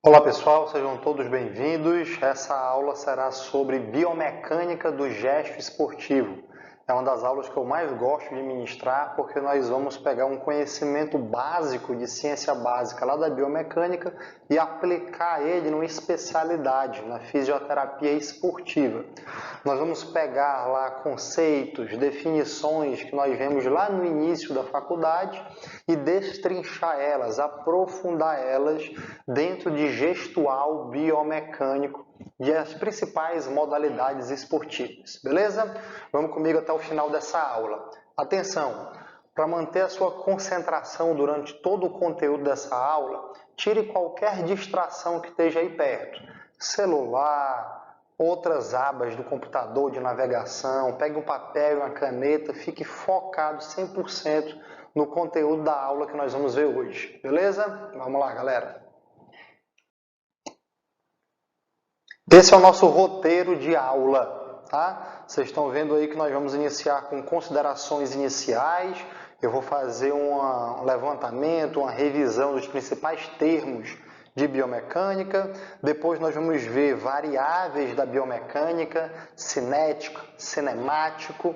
Olá pessoal, sejam todos bem-vindos. Essa aula será sobre biomecânica do gesto esportivo. É uma das aulas que eu mais gosto de ministrar porque nós vamos pegar um conhecimento básico de ciência básica lá da biomecânica e aplicar ele numa especialidade, na fisioterapia esportiva. Nós vamos pegar lá conceitos, definições que nós vemos lá no início da faculdade e destrinchar elas, aprofundar elas dentro de gestual biomecânico e as principais modalidades esportivas, beleza? Vamos comigo até o final dessa aula. Atenção, para manter a sua concentração durante todo o conteúdo dessa aula, tire qualquer distração que esteja aí perto, celular, outras abas do computador de navegação, pegue um papel e uma caneta, fique focado 100% no conteúdo da aula que nós vamos ver hoje, beleza? Vamos lá, galera. Esse é o nosso roteiro de aula, tá? Vocês estão vendo aí que nós vamos iniciar com considerações iniciais. Eu vou fazer um levantamento, uma revisão dos principais termos de biomecânica. Depois nós vamos ver variáveis da biomecânica, cinético, cinemático.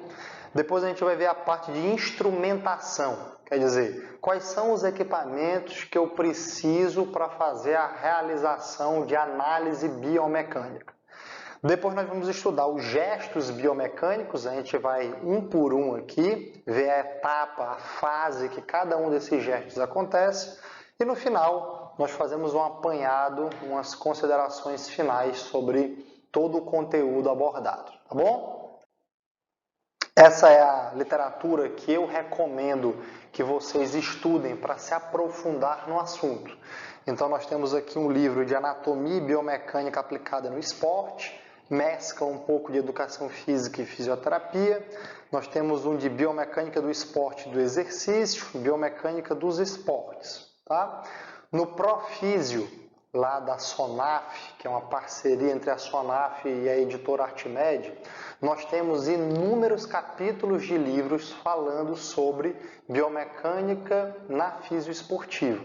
Depois a gente vai ver a parte de instrumentação. Quer dizer, quais são os equipamentos que eu preciso para fazer a realização de análise biomecânica. Depois nós vamos estudar os gestos biomecânicos, a gente vai um por um aqui, ver a etapa, a fase que cada um desses gestos acontece. E no final, nós fazemos um apanhado, umas considerações finais sobre todo o conteúdo abordado, tá bom? Essa é a literatura que eu recomendo que vocês estudem para se aprofundar no assunto. Então nós temos aqui um livro de anatomia e biomecânica aplicada no esporte, mescla um pouco de educação física e fisioterapia. Nós temos um de biomecânica do esporte e do exercício, biomecânica dos esportes. Tá? No Profísio, lá da Sonaf, que é uma parceria entre a Sonaf e a editora Artimed, nós temos inúmeros capítulos de livros falando sobre biomecânica na fisioesportiva.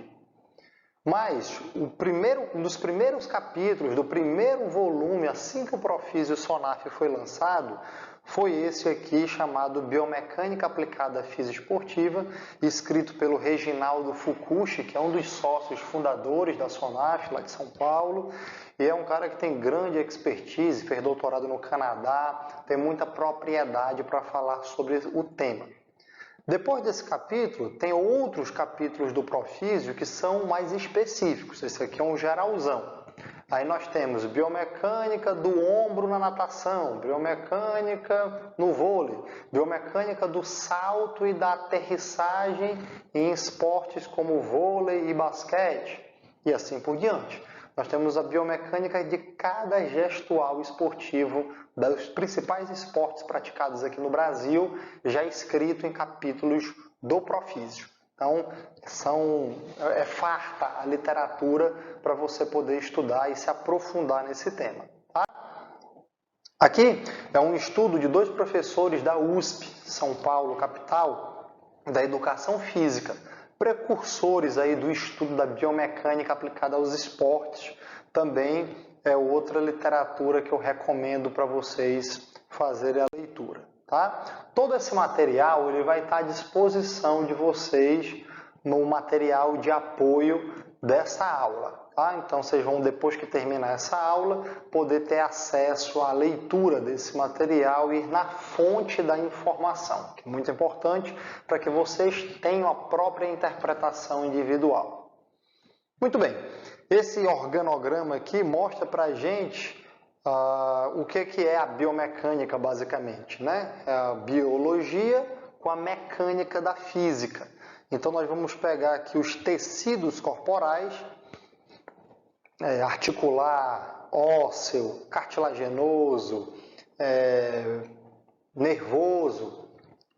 Mas um dos primeiros capítulos, do primeiro volume, assim que o Profísio Sonaf foi lançado, foi esse aqui chamado Biomecânica Aplicada à Fisioesportiva, escrito pelo Reginaldo Fukushi, que é um dos sócios fundadores da Sonaf, lá de São Paulo, e é um cara que tem grande expertise, fez doutorado no Canadá, tem muita propriedade para falar sobre o tema. Depois desse capítulo, tem outros capítulos do Profísio que são mais específicos. Esse aqui é um geralzão. Aí nós temos biomecânica do ombro na natação, biomecânica no vôlei, biomecânica do salto e da aterrissagem em esportes como vôlei e basquete, e assim por diante. Nós temos a biomecânica de cada gestual esportivo dos principais esportes praticados aqui no Brasil, já escrito em capítulos do Profísio. Então, é farta a literatura para você poder estudar e se aprofundar nesse tema. Tá? Aqui é um estudo de dois professores da USP, São Paulo, capital, da educação física, precursores aí do estudo da biomecânica aplicada aos esportes. Também é outra literatura que eu recomendo para vocês fazerem a leitura. Tá? Todo esse material ele vai estar à disposição de vocês no material de apoio dessa aula. Tá? Então vocês vão, depois que terminar essa aula, poder ter acesso à leitura desse material e ir na fonte da informação, que é muito importante para que vocês tenham a própria interpretação individual. Muito bem, esse organograma aqui mostra para a gente o que é a biomecânica, basicamente, né? É a biologia com a mecânica da física. Então, nós vamos pegar aqui os tecidos corporais, articular, ósseo, cartilaginoso, nervoso,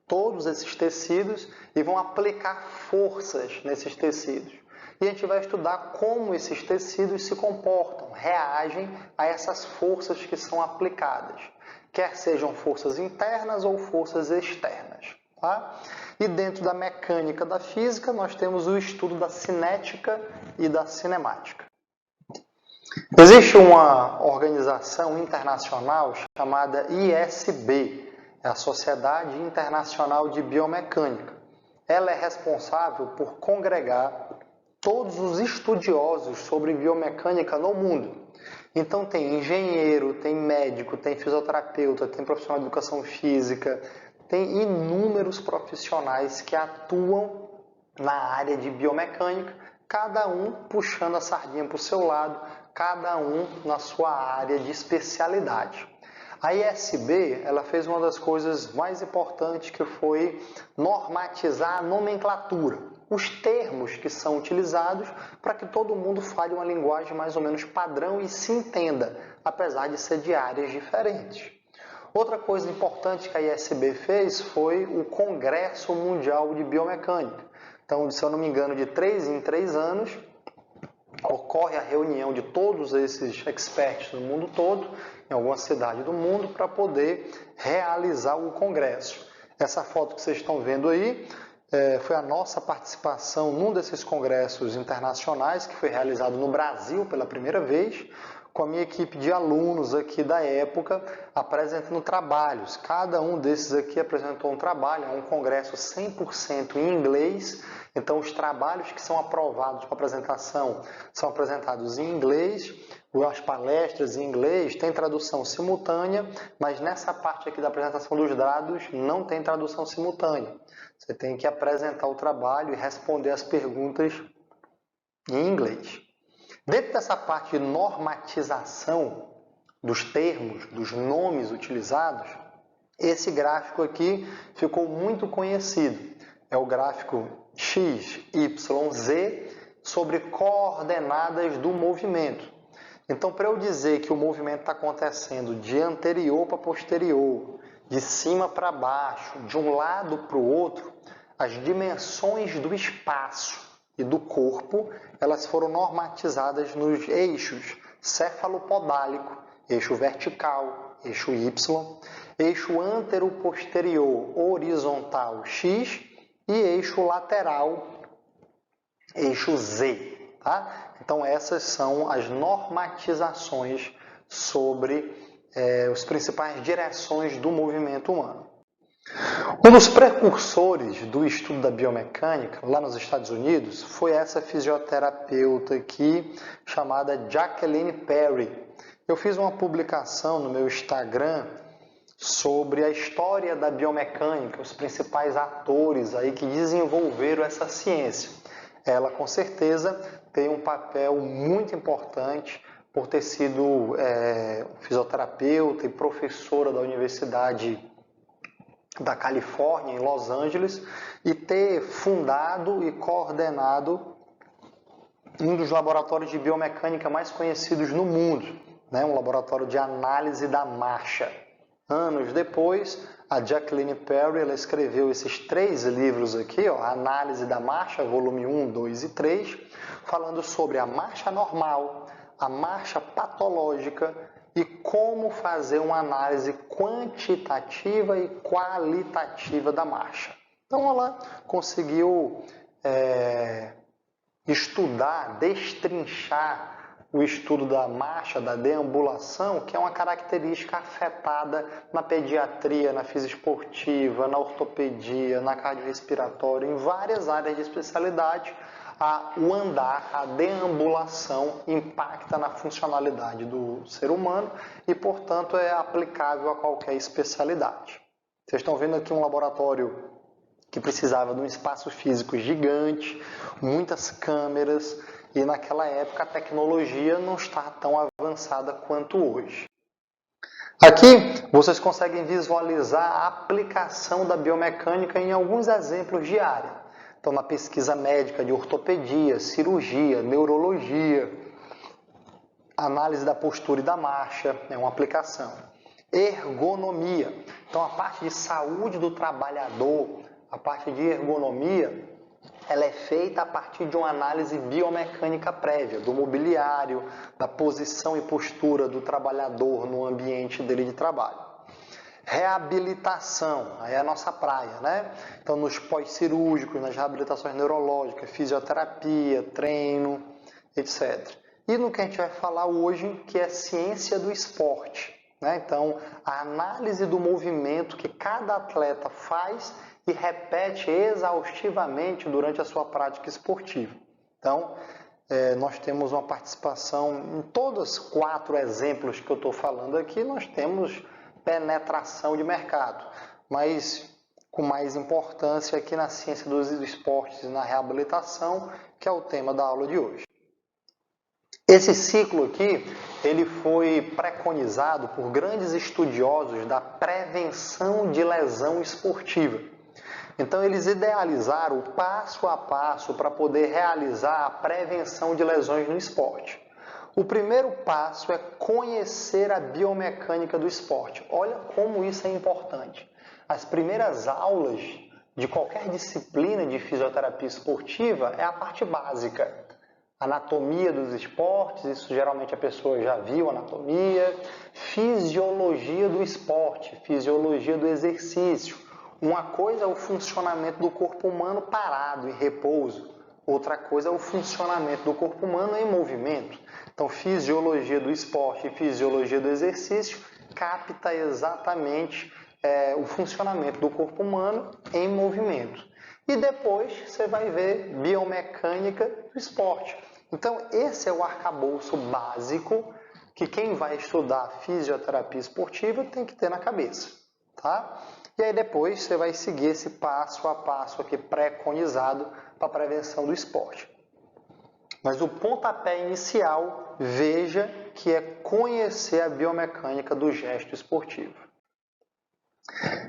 todos esses tecidos, e vão aplicar forças nesses tecidos. E a gente vai estudar como esses tecidos se comportam, reagem a essas forças que são aplicadas, quer sejam forças internas ou forças externas. Tá? E dentro da mecânica da física, nós temos o estudo da cinética e da cinemática. Existe uma organização internacional chamada ISB, é a Sociedade Internacional de Biomecânica. Ela é responsável por congregar todos os estudiosos sobre biomecânica no mundo. Então tem engenheiro, tem médico, tem fisioterapeuta, tem profissional de educação física, tem inúmeros profissionais que atuam na área de biomecânica, cada um puxando a sardinha para o seu lado, cada um na sua área de especialidade. A ISB, ela fez uma das coisas mais importantes, que foi normatizar a nomenclatura, os termos que são utilizados, para que todo mundo fale uma linguagem mais ou menos padrão e se entenda, apesar de ser de áreas diferentes. Outra coisa importante que a ISB fez foi o Congresso Mundial de Biomecânica. Então, se eu não me engano, de 3 em 3 anos, ocorre a reunião de todos esses experts no mundo todo, em alguma cidade do mundo, para poder realizar o congresso. Essa foto que vocês estão vendo aí foi a nossa participação num desses congressos internacionais, que foi realizado no Brasil pela primeira vez, com a minha equipe de alunos aqui da época, apresentando trabalhos. Cada um desses aqui apresentou um trabalho, é um congresso 100% em inglês. Então, os trabalhos que são aprovados para apresentação são apresentados em inglês, as palestras em inglês, tem tradução simultânea, mas nessa parte aqui da apresentação dos dados não tem tradução simultânea. Você tem que apresentar o trabalho e responder as perguntas em inglês. Dentro dessa parte de normatização dos termos, dos nomes utilizados, esse gráfico aqui ficou muito conhecido. É o gráfico X, Y, Z sobre coordenadas do movimento. Então, para eu dizer que o movimento está acontecendo de anterior para posterior, de cima para baixo, de um lado para o outro, as dimensões do espaço e do corpo, elas foram normatizadas nos eixos cefalopodálico, eixo vertical, eixo Y, eixo antero-posterior horizontal X e eixo lateral, eixo Z. Tá? Então essas são as normatizações sobre as principais direções do movimento humano. Um dos precursores do estudo da biomecânica, lá nos Estados Unidos, foi essa fisioterapeuta aqui, chamada Jacqueline Perry. Eu fiz uma publicação no meu Instagram sobre a história da biomecânica, os principais atores aí que desenvolveram essa ciência. Ela, com certeza, tem um papel muito importante por ter sido fisioterapeuta e professora da Universidade da Califórnia, em Los Angeles, e ter fundado e coordenado um dos laboratórios de biomecânica mais conhecidos no mundo, né? Um laboratório de análise da marcha. Anos depois, a Jacqueline Perry, ela escreveu esses 3 livros aqui, ó, Análise da Marcha, volume 1, 2 e 3, falando sobre a marcha normal, a marcha patológica e como fazer uma análise quantitativa e qualitativa da marcha. Então ela conseguiu estudar, destrinchar o estudo da marcha, da deambulação, que é uma característica afetada na pediatria, na fisioesportiva, na ortopedia, na cardiorrespiratória, em várias áreas de especialidade. O andar, a deambulação impacta na funcionalidade do ser humano e, portanto, é aplicável a qualquer especialidade. Vocês estão vendo aqui um laboratório que precisava de um espaço físico gigante, muitas câmeras, e naquela época a tecnologia não está tão avançada quanto hoje. Aqui vocês conseguem visualizar a aplicação da biomecânica em alguns exemplos de área. Então, na pesquisa médica de ortopedia, cirurgia, neurologia, análise da postura e da marcha, é uma aplicação. Ergonomia. Então, a parte de saúde do trabalhador, a parte de ergonomia, ela é feita a partir de uma análise biomecânica prévia, do mobiliário, da posição e postura do trabalhador no ambiente dele de trabalho. Reabilitação, aí é a nossa praia, né? Então, nos pós-cirúrgicos, nas reabilitações neurológicas, fisioterapia, treino, etc. e no que a gente vai falar hoje, que é ciência do esporte, né? Então, a análise do movimento que cada atleta faz e repete exaustivamente durante a sua prática esportiva. Então, nós temos uma participação em todos os 4 exemplos que eu estou falando aqui, nós temos penetração de mercado, mas com mais importância aqui na ciência dos esportes e na reabilitação, que é o tema da aula de hoje. Esse ciclo aqui, ele foi preconizado por grandes estudiosos da prevenção de lesão esportiva. Então, eles idealizaram o passo a passo para poder realizar a prevenção de lesões no esporte. O primeiro passo é conhecer a biomecânica do esporte. Olha como isso é importante. As primeiras aulas de qualquer disciplina de fisioterapia esportiva é a parte básica. Anatomia dos esportes, isso geralmente a pessoa já viu, anatomia. Fisiologia do esporte, fisiologia do exercício. Uma coisa é o funcionamento do corpo humano parado, em repouso. Outra coisa é o funcionamento do corpo humano em movimento. Então, fisiologia do esporte e fisiologia do exercício capta exatamente o funcionamento do corpo humano em movimento. E depois você vai ver biomecânica do esporte. Então, esse é o arcabouço básico que quem vai estudar fisioterapia esportiva tem que ter na cabeça, tá? E aí depois você vai seguir esse passo a passo aqui preconizado para a prevenção do esporte. Mas o pontapé inicial, veja que é conhecer a biomecânica do gesto esportivo.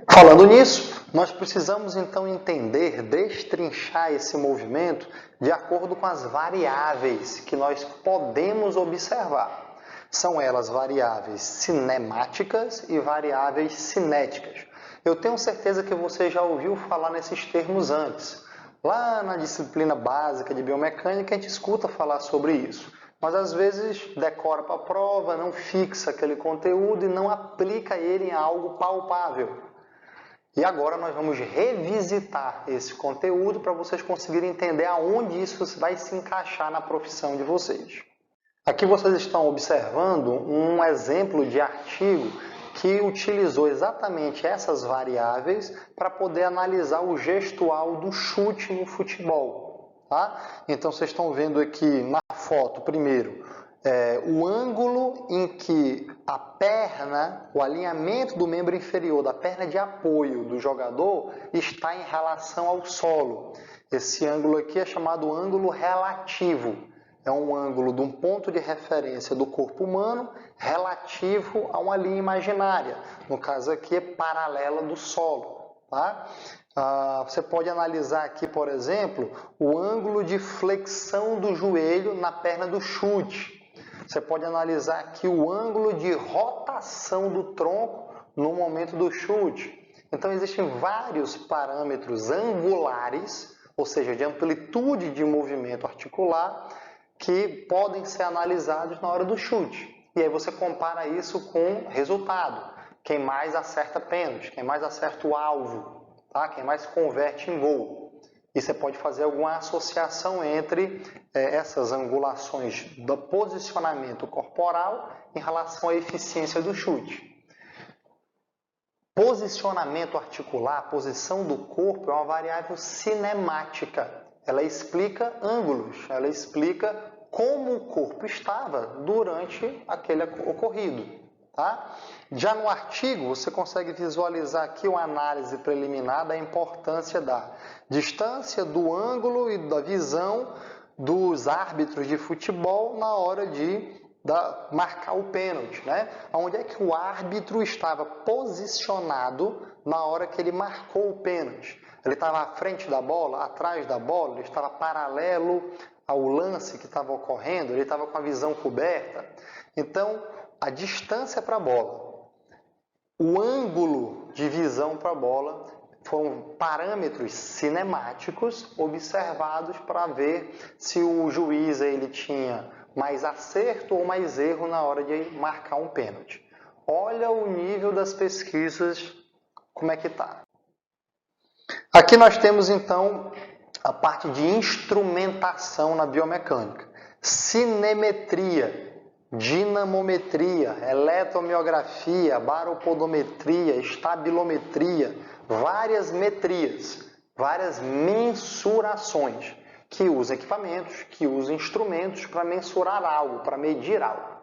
Falando nisso, nós precisamos então entender, destrinchar esse movimento de acordo com as variáveis que nós podemos observar. São elas variáveis cinemáticas e variáveis cinéticas. Eu tenho certeza que você já ouviu falar nesses termos antes. Lá na disciplina básica de biomecânica a gente escuta falar sobre isso. Mas às vezes decora para a prova, não fixa aquele conteúdo e não aplica ele em algo palpável. E agora nós vamos revisitar esse conteúdo para vocês conseguirem entender aonde isso vai se encaixar na profissão de vocês. Aqui vocês estão observando um exemplo de artigo que utilizou exatamente essas variáveis para poder analisar o gestual do chute no futebol. Tá? Então vocês estão vendo aqui na foto, primeiro, o ângulo em que a perna, o alinhamento do membro inferior, da perna de apoio do jogador, está em relação ao solo. Esse ângulo aqui é chamado ângulo relativo. É um ângulo de um ponto de referência do corpo humano relativo a uma linha imaginária. No caso aqui é paralela do solo. Tá? Você pode analisar aqui, por exemplo, o ângulo de flexão do joelho na perna do chute. Você pode analisar aqui o ângulo de rotação do tronco no momento do chute. Então, existem vários parâmetros angulares, ou seja, de amplitude de movimento articular, que podem ser analisados na hora do chute. E aí você compara isso com resultado. Quem mais acerta pênalti, quem mais acerta o alvo, tá? Quem mais converte em gol. E você pode fazer alguma associação entre essas angulações do posicionamento corporal em relação à eficiência do chute. Posicionamento articular, posição do corpo, é uma variável cinemática. Ela explica ângulos, ela explica como o corpo estava durante aquele ocorrido. Tá? Já no artigo, você consegue visualizar aqui uma análise preliminar da importância da distância, do ângulo e da visão dos árbitros de futebol na hora de marcar o pênalti. Né? Onde é que o árbitro estava posicionado na hora que ele marcou o pênalti? Ele estava à frente da bola, atrás da bola, ele estava paralelo ao lance que estava ocorrendo, ele estava com a visão coberta. Então, a distância para a bola, o ângulo de visão para a bola foram parâmetros cinemáticos observados para ver se o juiz ele tinha mais acerto ou mais erro na hora de marcar um pênalti. Olha o nível das pesquisas, como é que está. Aqui nós temos então a parte de instrumentação na biomecânica. cinemetria, dinamometria, eletromiografia, baropodometria, estabilometria, várias metrias, várias mensurações, que usam equipamentos, que usam instrumentos para mensurar algo, para medir algo.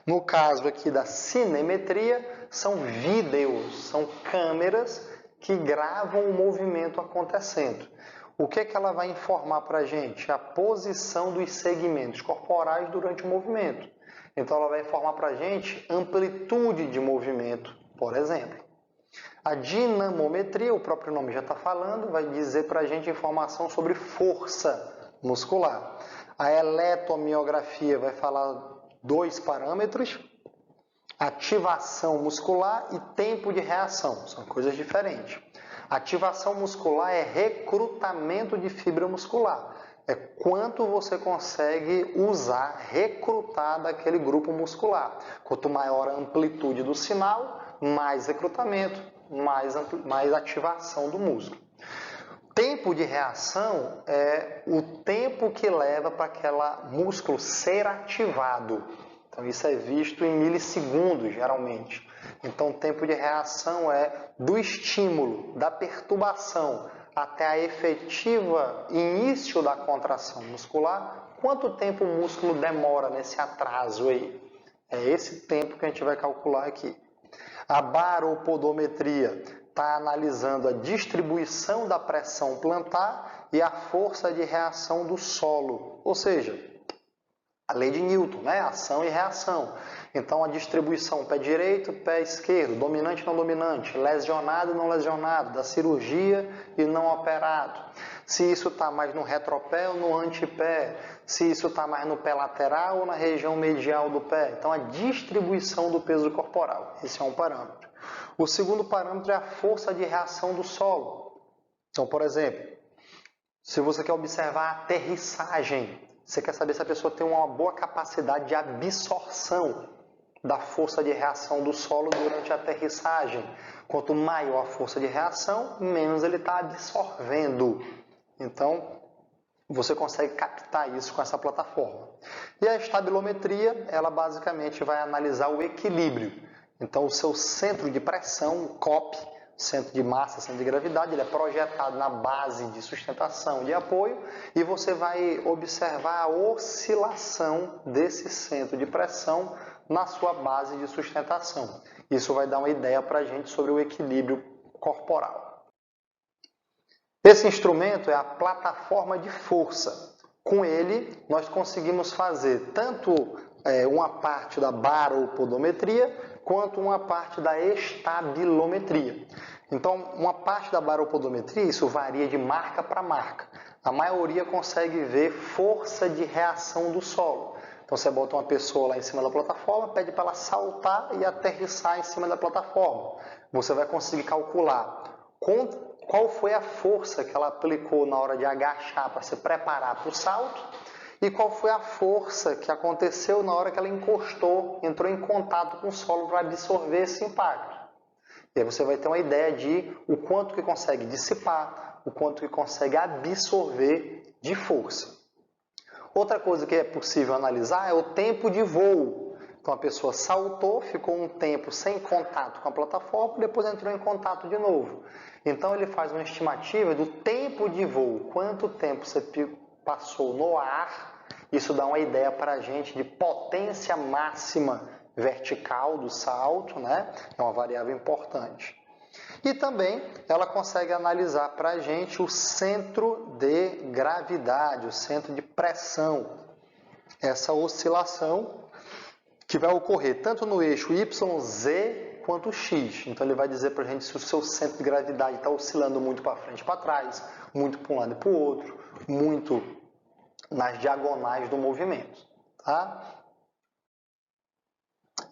No caso aqui da cinemetria, são vídeos, são câmeras que gravam o movimento acontecendo. O que é que ela vai informar para a gente? A posição dos segmentos corporais durante o movimento. Então, ela vai informar para a gente amplitude de movimento, por exemplo. A dinamometria, o próprio nome já está falando, vai dizer para a gente informação sobre força muscular. A eletromiografia vai falar 2 parâmetros, ativação muscular e tempo de reação, são coisas diferentes. Ativação muscular é recrutamento de fibra muscular, é quanto você consegue usar, recrutar daquele grupo muscular. Quanto maior a amplitude do sinal, mais recrutamento, mais ativação do músculo. Tempo de reação é o tempo que leva para aquele músculo ser ativado. Então, isso é visto em milissegundos, geralmente. Então, o tempo de reação é do estímulo, da perturbação, até a efetiva início da contração muscular. Quanto tempo o músculo demora nesse atraso aí? É esse tempo que a gente vai calcular aqui. A baropodometria está analisando a distribuição da pressão plantar e a força de reação do solo, ou seja, a lei de Newton, né? Ação e reação. Então, a distribuição pé direito, pé esquerdo, dominante, não dominante, lesionado, não lesionado, da cirurgia e não operado. Se isso está mais no retropé ou no antepé, se isso está mais no pé lateral ou na região medial do pé. Então, a distribuição do peso corporal, esse é um parâmetro. O segundo parâmetro é a força de reação do solo. Então, por exemplo, se você quer observar a aterrissagem, você quer saber se a pessoa tem uma boa capacidade de absorção da força de reação do solo durante a aterrissagem. Quanto maior a força de reação, menos ele está absorvendo. Então, você consegue captar isso com essa plataforma. E a estabilometria, ela basicamente vai analisar o equilíbrio. Então, o seu centro de pressão, o COP, centro de massa, centro de gravidade, ele é projetado na base de sustentação de apoio e você vai observar a oscilação desse centro de pressão na sua base de sustentação. Isso vai dar uma ideia para a gente sobre o equilíbrio corporal. Esse instrumento é a plataforma de força. Com ele, nós conseguimos fazer tanto uma parte da baropodometria quanto uma parte da estabilometria. Então, uma parte da baropodometria, isso varia de marca para marca. A maioria consegue ver força de reação do solo. Então, você bota uma pessoa lá em cima da plataforma, pede para ela saltar e aterrissar em cima da plataforma. Você vai conseguir calcular qual foi a força que ela aplicou na hora de agachar para se preparar para o salto e qual foi a força que aconteceu na hora que ela encostou, entrou em contato com o solo para absorver esse impacto. E aí você vai ter uma ideia de o quanto que consegue dissipar, o quanto que consegue absorver de força. Outra coisa que é possível analisar é o tempo de voo. Então a pessoa saltou, ficou um tempo sem contato com a plataforma, depois entrou em contato de novo. Então ele faz uma estimativa do tempo de voo, quanto tempo você passou no ar. Isso dá uma ideia para a gente de potência máxima vertical do salto, né? É uma variável importante. E também ela consegue analisar para a gente o centro de gravidade, o centro de pressão. Essa oscilação que vai ocorrer tanto no eixo YZ quanto X. Então ele vai dizer para a gente se o seu centro de gravidade está oscilando muito para frente e para trás, muito para um lado e para o outro, muito nas diagonais do movimento. Tá?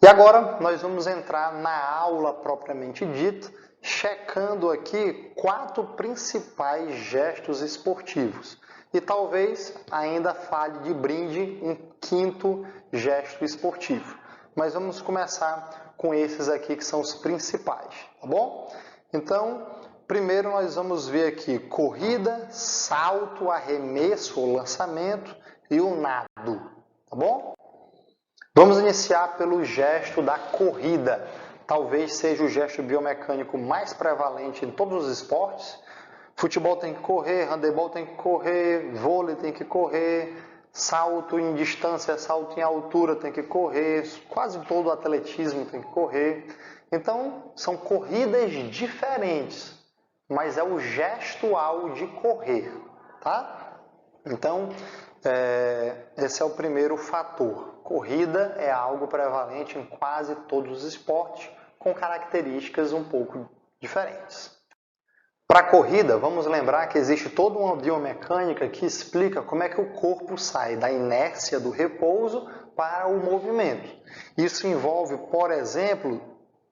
E agora nós vamos entrar na aula propriamente dita, checando aqui 4 principais gestos esportivos. E talvez ainda falhe de brinde um 5º gesto esportivo. Mas vamos começar com esses aqui que são os principais, tá bom? Então, primeiro nós vamos ver aqui corrida, salto, arremesso ou lançamento e o nado. tá bom? Vamos iniciar pelo gesto da corrida. Talvez seja o gesto biomecânico mais prevalente em todos os esportes. Futebol tem que correr, handebol tem que correr, vôlei tem que correr, salto em distância, salto em altura tem que correr, quase todo o atletismo tem que correr. Então, são corridas diferentes, mas é o gestual de correr, tá? Então, esse é o primeiro fator. Corrida é algo prevalente em quase todos os esportes, com características um pouco diferentes. Para a corrida, vamos lembrar que existe toda uma biomecânica que explica como é que o corpo sai da inércia do repouso para o movimento. Isso envolve, por exemplo,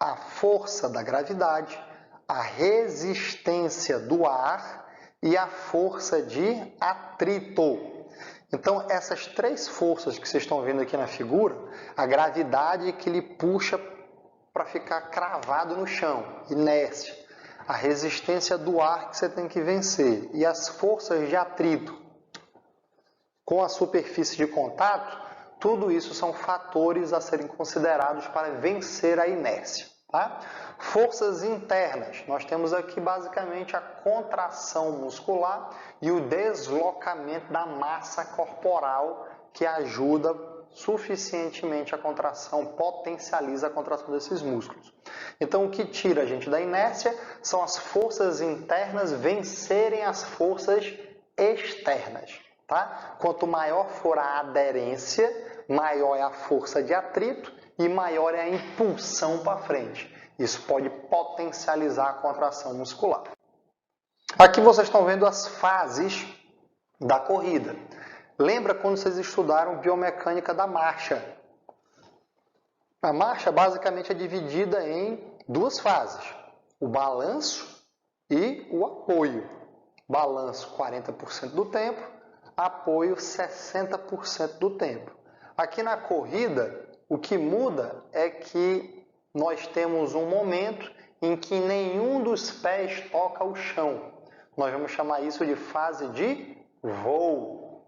a força da gravidade, a resistência do ar e a força de atrito. Então, essas três forças que vocês estão vendo aqui na figura, a gravidade que lhe puxa para ficar cravado no chão, inércia. A resistência do ar que você tem que vencer e as forças de atrito com a superfície de contato, tudo isso são fatores a serem considerados para vencer a inércia. Tá? Forças internas, nós temos aqui basicamente a contração muscular e o deslocamento da massa corporal que ajuda suficientemente a contração, potencializa a contração desses músculos. Então, o que tira a gente da inércia são as forças internas vencerem as forças externas. Tá? Quanto maior for a aderência, maior é a força de atrito e maior é a impulsão para frente. Isso pode potencializar a contração muscular. Aqui vocês estão vendo as fases da corrida. Lembra quando vocês estudaram biomecânica da marcha? A marcha basicamente é dividida em duas fases, o balanço e o apoio. Balanço 40% do tempo, apoio 60% do tempo. Aqui na corrida, o que muda é que nós temos um momento em que nenhum dos pés toca o chão. Nós vamos chamar isso de fase de voo.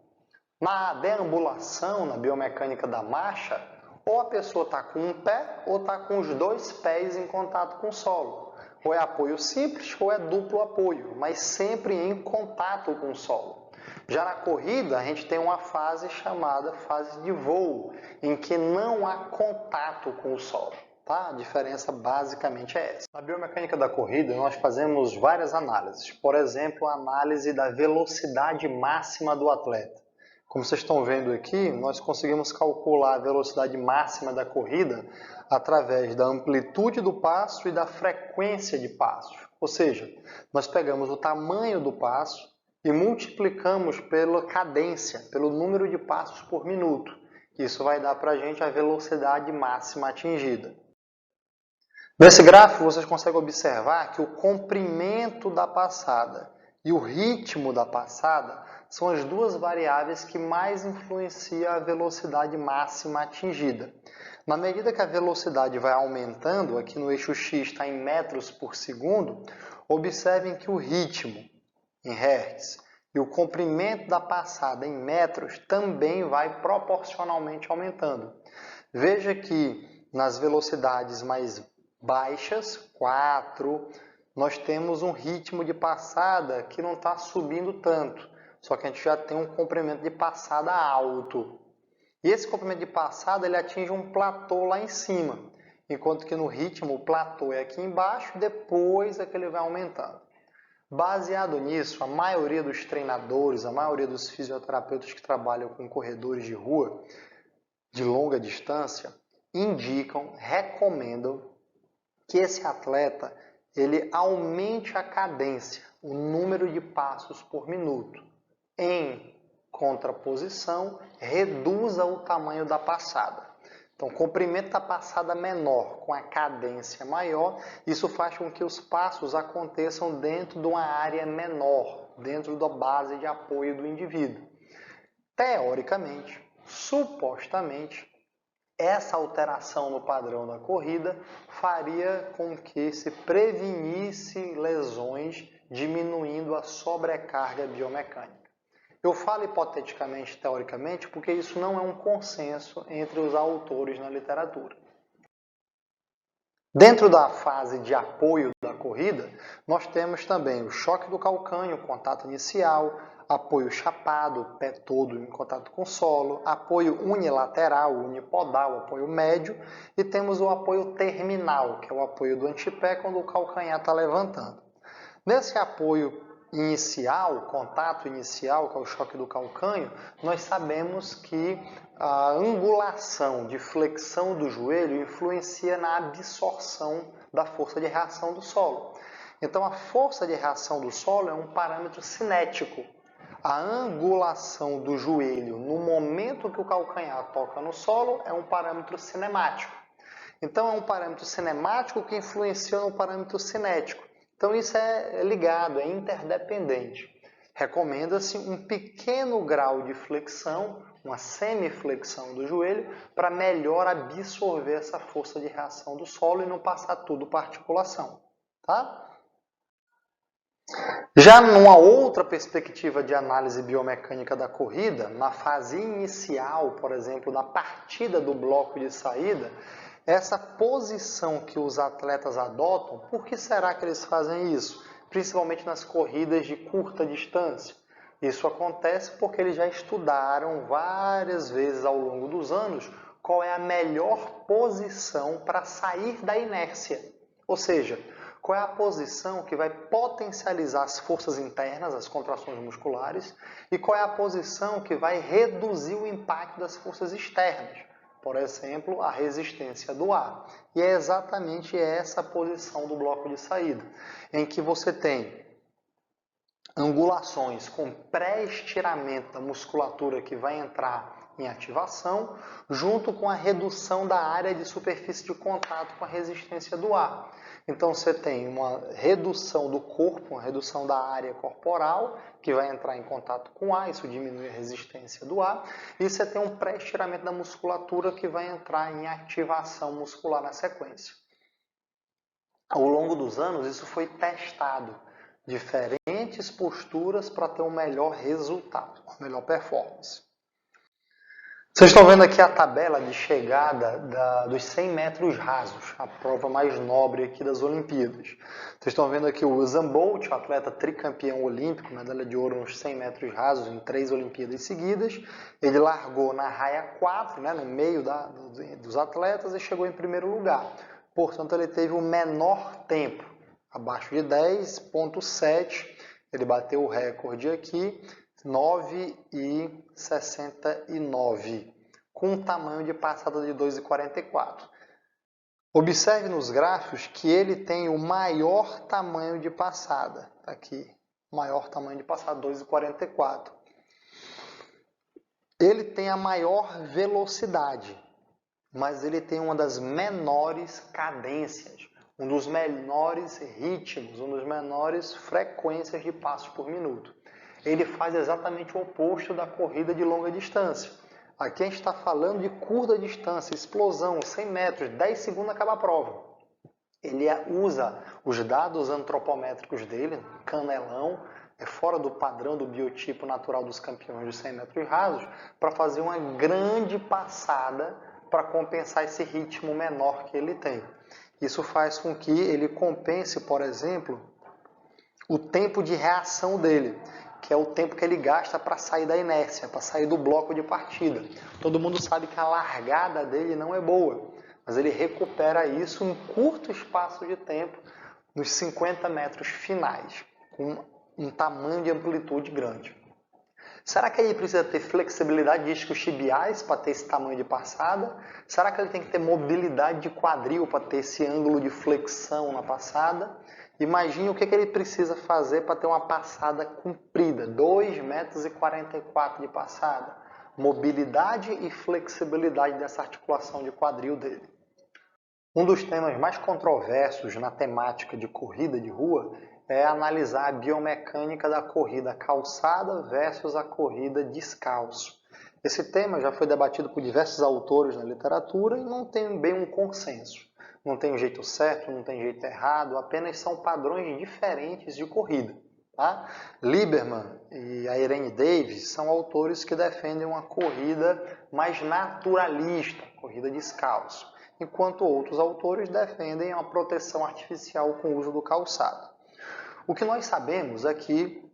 Na deambulação, na biomecânica da marcha, ou a pessoa está com um pé ou está com os dois pés em contato com o solo. Ou é apoio simples ou é duplo apoio, mas sempre em contato com o solo. Já na corrida, a gente tem uma fase chamada fase de voo, em que não há contato com o solo. Tá? A diferença basicamente é essa. Na biomecânica da corrida, nós fazemos várias análises. Por exemplo, a análise da velocidade máxima do atleta. Como vocês estão vendo aqui, nós conseguimos calcular a velocidade máxima da corrida através da amplitude do passo e da frequência de passos. Ou seja, nós pegamos o tamanho do passo e multiplicamos pela cadência, pelo número de passos por minuto. Isso vai dar para a gente a velocidade máxima atingida. Nesse gráfico, vocês conseguem observar que o comprimento da passada e o ritmo da passada são as duas variáveis que mais influenciam a velocidade máxima atingida. Na medida que a velocidade vai aumentando, aqui no eixo X está em metros por segundo, observem que o ritmo em hertz e o comprimento da passada em metros também vai proporcionalmente aumentando. Veja que nas velocidades mais baixas, 4, nós temos um ritmo de passada que não está subindo tanto. Só que a gente já tem um comprimento de passada alto. E esse comprimento de passada ele atinge um platô lá em cima. Enquanto que no ritmo o platô é aqui embaixo, depois é que ele vai aumentando. Baseado nisso, a maioria dos treinadores, a maioria dos fisioterapeutas que trabalham com corredores de rua de longa distância, indicam, recomendam que esse atleta ele aumente a cadência, o número de passos por minuto. Em contraposição, reduza o tamanho da passada. Então, o comprimento da passada menor com a cadência maior, isso faz com que os passos aconteçam dentro de uma área menor, dentro da base de apoio do indivíduo. Teoricamente, supostamente, essa alteração no padrão da corrida faria com que se prevenisse lesões, diminuindo a sobrecarga biomecânica. Eu falo hipoteticamente, teoricamente, porque isso não é um consenso entre os autores na literatura. Dentro da fase de apoio da corrida, nós temos também o choque do calcânio, contato inicial, apoio chapado, pé todo em contato com o solo, apoio unilateral, unipodal, apoio médio, e temos o apoio terminal, que é o apoio do antepé quando o calcanhar está levantando. Nesse apoio inicial, contato inicial, que é o choque do calcânio, nós sabemos que a angulação de flexão do joelho influencia na absorção da força de reação do solo. Então, a força de reação do solo é um parâmetro cinético. A angulação do joelho no momento que o calcanhar toca no solo é um parâmetro cinemático. Então, é um parâmetro cinemático que influencia no parâmetro cinético. Então, isso é ligado, é interdependente. Recomenda-se um pequeno grau de flexão, uma semiflexão do joelho, para melhor absorver essa força de reação do solo e não passar tudo para a articulação. Tá? Já numa outra perspectiva de análise biomecânica da corrida, na fase inicial, por exemplo, na partida do bloco de saída, essa posição que os atletas adotam, por que será que eles fazem isso? Principalmente nas corridas de curta distância. Isso acontece porque eles já estudaram várias vezes ao longo dos anos qual é a melhor posição para sair da inércia. Ou seja, qual é a posição que vai potencializar as forças internas, as contrações musculares, e qual é a posição que vai reduzir o impacto das forças externas. Por exemplo, a resistência do ar. E é exatamente essa posição do bloco de saída, em que você tem angulações com pré-estiramento da musculatura que vai entrar em ativação, junto com a redução da área de superfície de contato com a resistência do ar. Então você tem uma redução do corpo, uma redução da área corporal, que vai entrar em contato com o ar, isso diminui a resistência do ar, e você tem um pré-estiramento da musculatura que vai entrar em ativação muscular na sequência. Ao longo dos anos, isso foi testado, diferentes posturas para ter um melhor resultado, uma melhor performance. Vocês estão vendo aqui a tabela de chegada dos 100 metros rasos, a prova mais nobre aqui das Olimpíadas. Vocês estão vendo aqui o Usain Bolt, atleta tricampeão olímpico, medalha de ouro nos 100 metros rasos em 3 Olimpíadas seguidas. Ele largou na raia 4, no meio dos atletas, e chegou em primeiro lugar. Portanto, ele teve o menor tempo, abaixo de 10,7. Ele bateu o recorde aqui, 9,69, com um tamanho de passada de 2,44. Observe nos gráficos que ele tem o maior tamanho de passada. Aqui, maior tamanho de passada, 2,44. Ele tem a maior velocidade, mas ele tem uma das menores cadências, um dos menores ritmos, uma das menores frequências de passos por minuto. Ele faz exatamente o oposto da corrida de longa distância. Aqui a gente está falando de curta distância, explosão, 100 metros, 10 segundos acaba a prova. Ele usa os dados antropométricos dele, canelão, fora do padrão do biotipo natural dos campeões de 100 metros rasos, para fazer uma grande passada para compensar esse ritmo menor que ele tem. Isso faz com que ele compense, por exemplo, o tempo de reação dele, que é o tempo que ele gasta para sair da inércia, para sair do bloco de partida. Todo mundo sabe que a largada dele não é boa, mas ele recupera isso em curto espaço de tempo, nos 50 metros finais, com um tamanho de amplitude grande. Será que ele precisa ter flexibilidade de isquiotibiais para ter esse tamanho de passada? Será que ele tem que ter mobilidade de quadril para ter esse ângulo de flexão na passada? Imagine o que ele precisa fazer para ter uma passada comprida, 2,44 metros de passada. Mobilidade e flexibilidade dessa articulação de quadril dele. Um dos temas mais controversos na temática de corrida de rua é analisar a biomecânica da corrida calçada versus a corrida descalço. Esse tema já foi debatido por diversos autores na literatura e não tem bem um consenso. Não tem um jeito certo, não tem jeito errado, apenas são padrões diferentes de corrida. Tá? Lieberman e a Irene Davis são autores que defendem uma corrida mais naturalista, corrida descalço, enquanto outros autores defendem uma proteção artificial com o uso do calçado. O que nós sabemos é que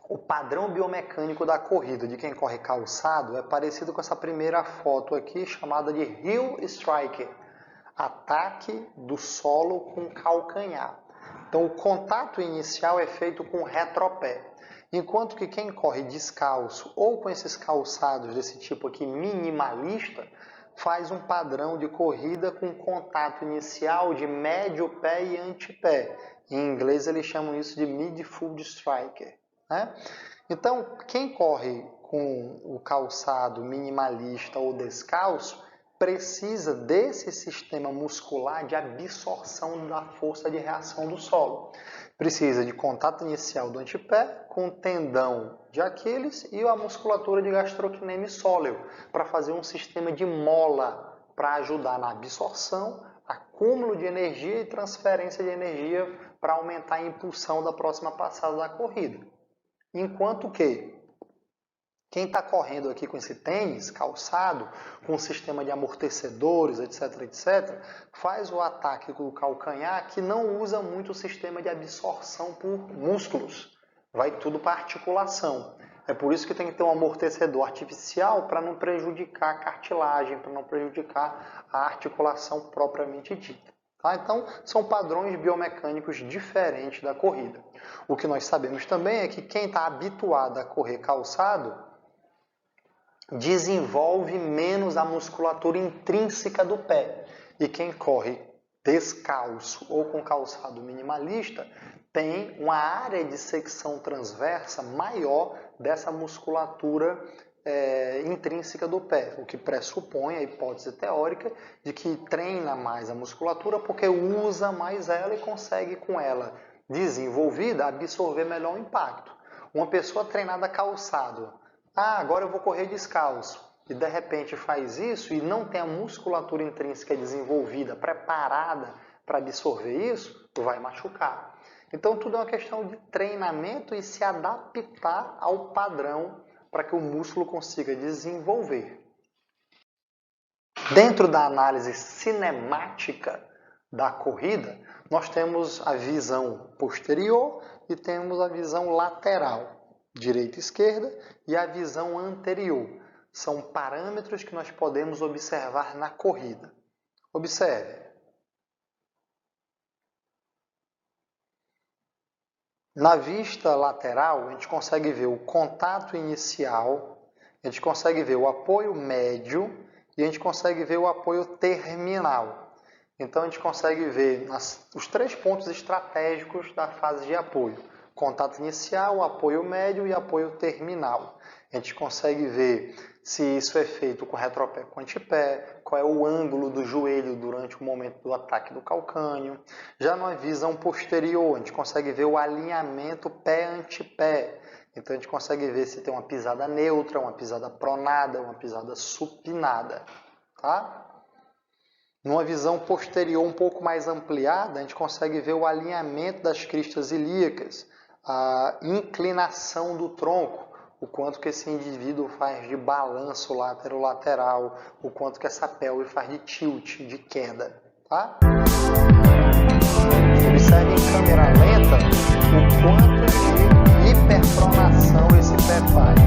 o padrão biomecânico da corrida de quem corre calçado é parecido com essa primeira foto aqui, chamada de heel striker, ataque do solo com calcanhar. Então, o contato inicial é feito com o retropé, enquanto que quem corre descalço ou com esses calçados desse tipo aqui minimalista, faz um padrão de corrida com contato inicial de médio pé e antepé. Em inglês eles chamam isso de mid-foot striker, né? Então, quem corre com o calçado minimalista ou descalço, precisa desse sistema muscular de absorção da força de reação do solo. Precisa de contato inicial do antepé com o tendão de Aquiles e a musculatura de gastrocnêmio sóleo para fazer um sistema de mola para ajudar na absorção, acúmulo de energia e transferência de energia para aumentar a impulsão da próxima passada da corrida. Enquanto que quem está correndo aqui com esse tênis calçado, com um sistema de amortecedores, etc., etc., faz o ataque do calcanhar que não usa muito o sistema de absorção por músculos. Vai tudo para articulação. É por isso que tem que ter um amortecedor artificial para não prejudicar a cartilagem, para não prejudicar a articulação propriamente dita. Tá? Então, são padrões biomecânicos diferentes da corrida. O que nós sabemos também é que quem está habituado a correr calçado desenvolve menos a musculatura intrínseca do pé. E quem corre descalço ou com calçado minimalista tem uma área de secção transversa maior dessa musculatura intrínseca do pé, o que pressupõe a hipótese teórica de que treina mais a musculatura porque usa mais ela e consegue com ela desenvolvida absorver melhor o impacto. Uma pessoa treinada calçado, agora eu vou correr descalço, e de repente faz isso e não tem a musculatura intrínseca desenvolvida, preparada para absorver isso, vai machucar. Então tudo é uma questão de treinamento e se adaptar ao padrão para que o músculo consiga desenvolver. Dentro da análise cinemática da corrida, nós temos a visão posterior e temos a visão lateral, direita e esquerda, e a visão anterior. São parâmetros que nós podemos observar na corrida. Observe. Na vista lateral, a gente consegue ver o contato inicial, a gente consegue ver o apoio médio e a gente consegue ver o apoio terminal. Então, a gente consegue ver os 3 pontos estratégicos da fase de apoio. Contato inicial, apoio médio e apoio terminal. A gente consegue ver se isso é feito com retropé, com antepé, qual é o ângulo do joelho durante o momento do ataque do calcâneo. Já na visão posterior, a gente consegue ver o alinhamento pé-antepé. Então, a gente consegue ver se tem uma pisada neutra, uma pisada pronada, uma pisada supinada. Tá? Numa visão posterior um pouco mais ampliada, a gente consegue ver o alinhamento das cristas ilíacas, a inclinação do tronco, o quanto que esse indivíduo faz de balanço lateral, o quanto que essa pelve faz de tilt, de queda. Tá? Observe em câmera lenta o quanto de hiperpronação esse pé faz.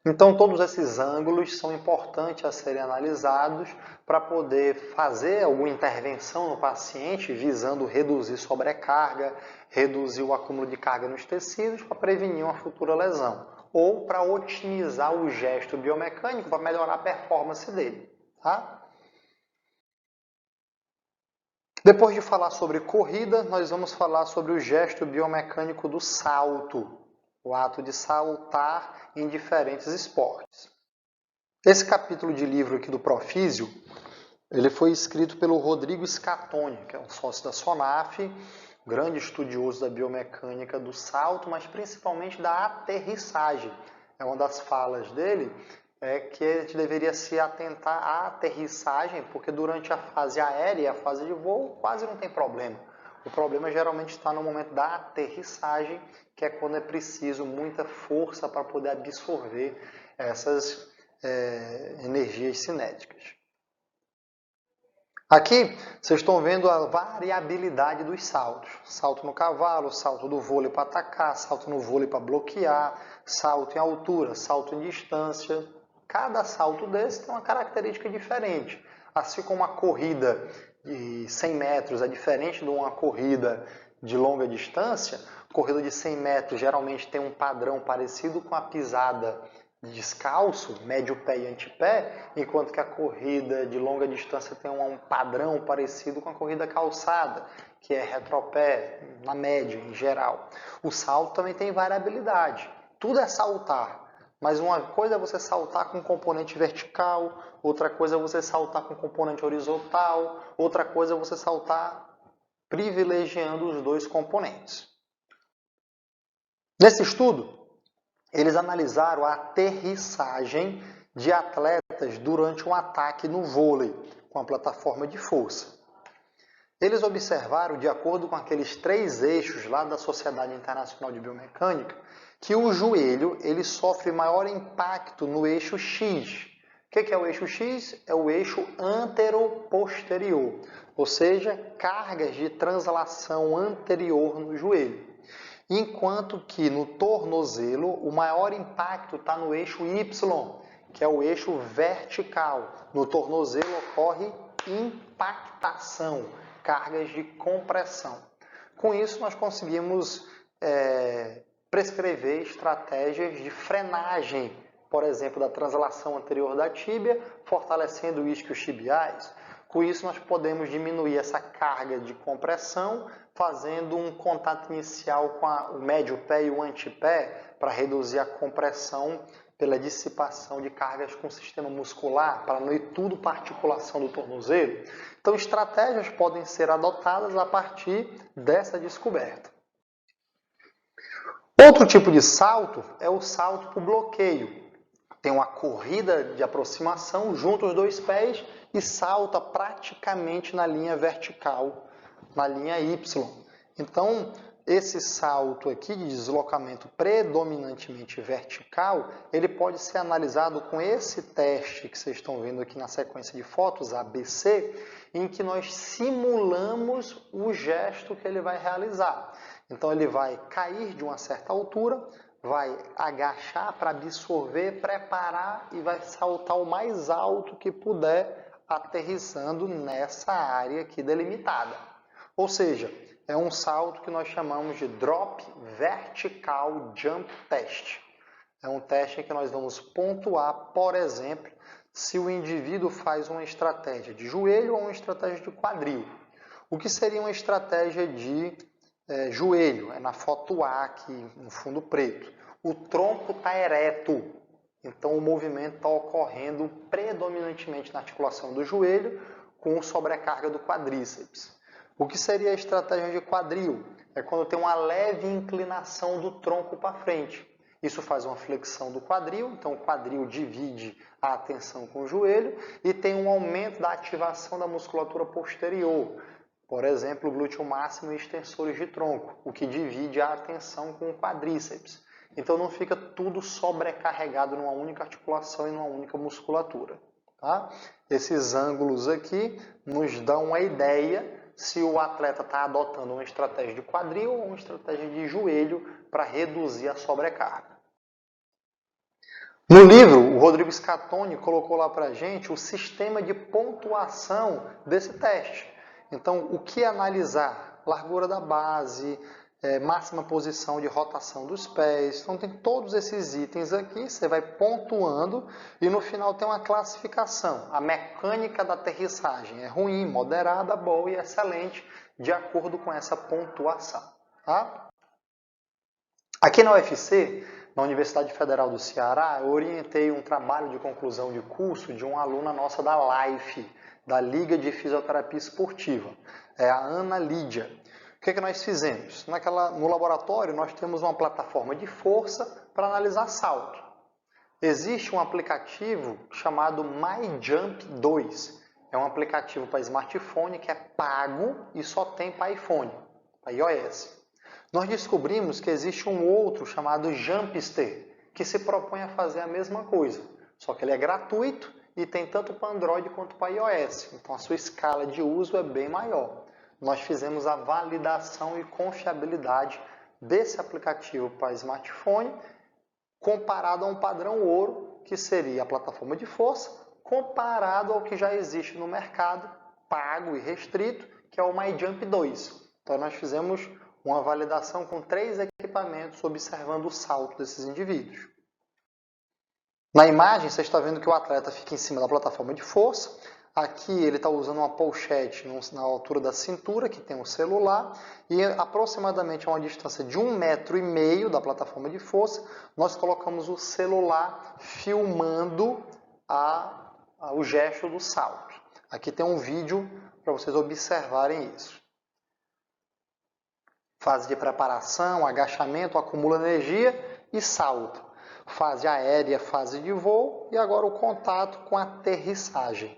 Então, todos esses ângulos são importantes a serem analisados para poder fazer alguma intervenção no paciente visando reduzir sobrecarga, reduzir o acúmulo de carga nos tecidos para prevenir uma futura lesão ou para otimizar o gesto biomecânico para melhorar a performance dele. Tá? Depois de falar sobre corrida, nós vamos falar sobre o gesto biomecânico do salto. O ato de saltar em diferentes esportes. Esse capítulo de livro aqui do Profísio, ele foi escrito pelo Rodrigo Scatoni, que é um sócio da SONAF, grande estudioso da biomecânica do salto, mas principalmente da aterrissagem. É uma das falas dele, que a gente deveria se atentar à aterrissagem, porque durante a fase aérea e a fase de voo quase não tem problema. O problema geralmente está no momento da aterrissagem, que é quando é preciso muita força para poder absorver essas energias cinéticas. Aqui, vocês estão vendo a variabilidade dos saltos. Salto no cavalo, salto do vôlei para atacar, salto no vôlei para bloquear, salto em altura, salto em distância. Cada salto desse tem uma característica diferente. Assim como a corrida de 100 metros é diferente de uma corrida de longa distância, a corrida de 100 metros geralmente tem um padrão parecido com a pisada descalço, médio pé e antepé, enquanto que a corrida de longa distância tem um padrão parecido com a corrida calçada, que é retropé, na média, em geral. O salto também tem variabilidade. Tudo é saltar, mas uma coisa é você saltar com componente vertical, outra coisa é você saltar com componente horizontal, outra coisa é você saltar privilegiando os dois componentes. Nesse estudo, eles analisaram a aterrissagem de atletas durante um ataque no vôlei, com a plataforma de força. Eles observaram, de acordo com aqueles 3 eixos lá da Sociedade Internacional de Biomecânica, que o joelho ele sofre maior impacto no eixo X. O que é o eixo X? É o eixo anteroposterior, ou seja, cargas de translação anterior no joelho. Enquanto que no tornozelo o maior impacto está no eixo Y, que é o eixo vertical. No tornozelo ocorre impactação, cargas de compressão. Com isso nós conseguimos prescrever estratégias de frenagem, por exemplo, da translação anterior da tíbia, fortalecendo isquios tibiais. Com isso nós podemos diminuir essa carga de compressão, fazendo um contato inicial com o médio pé e o antepé, para reduzir a compressão pela dissipação de cargas com o sistema muscular, para não ir tudo para a articulação do tornozelo. Então, estratégias podem ser adotadas a partir dessa descoberta. Outro tipo de salto é o salto por bloqueio. Tem uma corrida de aproximação, junta os 2 pés e salta praticamente na linha vertical, na linha Y. Então, esse salto aqui de deslocamento predominantemente vertical, ele pode ser analisado com esse teste que vocês estão vendo aqui na sequência de fotos, ABC, em que nós simulamos o gesto que ele vai realizar. Então, ele vai cair de uma certa altura, vai agachar para absorver, preparar e vai saltar o mais alto que puder, aterrissando nessa área aqui delimitada. Ou seja, é um salto que nós chamamos de Drop Vertical Jump Test. É um teste em que nós vamos pontuar, por exemplo, se o indivíduo faz uma estratégia de joelho ou uma estratégia de quadril. O que seria uma estratégia de joelho? É na foto A aqui, no fundo preto. O tronco está ereto, então o movimento está ocorrendo predominantemente na articulação do joelho com sobrecarga do quadríceps. O que seria a estratégia de quadril? É quando tem uma leve inclinação do tronco para frente. Isso faz uma flexão do quadril, então o quadril divide a atenção com o joelho e tem um aumento da ativação da musculatura posterior. Por exemplo, o glúteo máximo e extensores de tronco, o que divide a atenção com o quadríceps. Então não fica tudo sobrecarregado numa única articulação e numa única musculatura. Tá? Esses ângulos aqui nos dão uma ideia se o atleta está adotando uma estratégia de quadril ou uma estratégia de joelho para reduzir a sobrecarga. No livro, o Rodrigo Scatoni colocou lá para a gente o sistema de pontuação desse teste. Então, o que analisar? Largura da base, máxima posição de rotação dos pés. Então, tem todos esses itens aqui, você vai pontuando e no final tem uma classificação. A mecânica da aterrissagem é ruim, moderada, boa e excelente, de acordo com essa pontuação. Tá? Aqui na UFC, na Universidade Federal do Ceará, eu orientei um trabalho de conclusão de curso de uma aluna nossa da LIFE, da Liga de Fisioterapia Esportiva, é a Ana Lídia. O que nós fizemos? No laboratório, nós temos uma plataforma de força para analisar salto. Existe um aplicativo chamado MyJump 2. É um aplicativo para smartphone que é pago e só tem para iPhone, para iOS. Nós descobrimos que existe um outro chamado Jumpster, que se propõe a fazer a mesma coisa, só que ele é gratuito e tem tanto para Android quanto para iOS. Então a sua escala de uso é bem maior. Nós fizemos a validação e confiabilidade desse aplicativo para smartphone comparado a um padrão ouro, que seria a plataforma de força, comparado ao que já existe no mercado, pago e restrito, que é o MyJump 2. Então nós fizemos uma validação com 3 equipamentos observando o salto desses indivíduos. Na imagem, você está vendo que o atleta fica em cima da plataforma de força. Aqui ele está usando uma pochete na altura da cintura, que tem um celular, e aproximadamente a uma distância de 1,5 m da plataforma de força, nós colocamos o celular filmando o gesto do salto. Aqui tem um vídeo para vocês observarem isso. Fase de preparação, agachamento, acumula energia e salto. Fase aérea, fase de voo e agora o contato com a aterrissagem.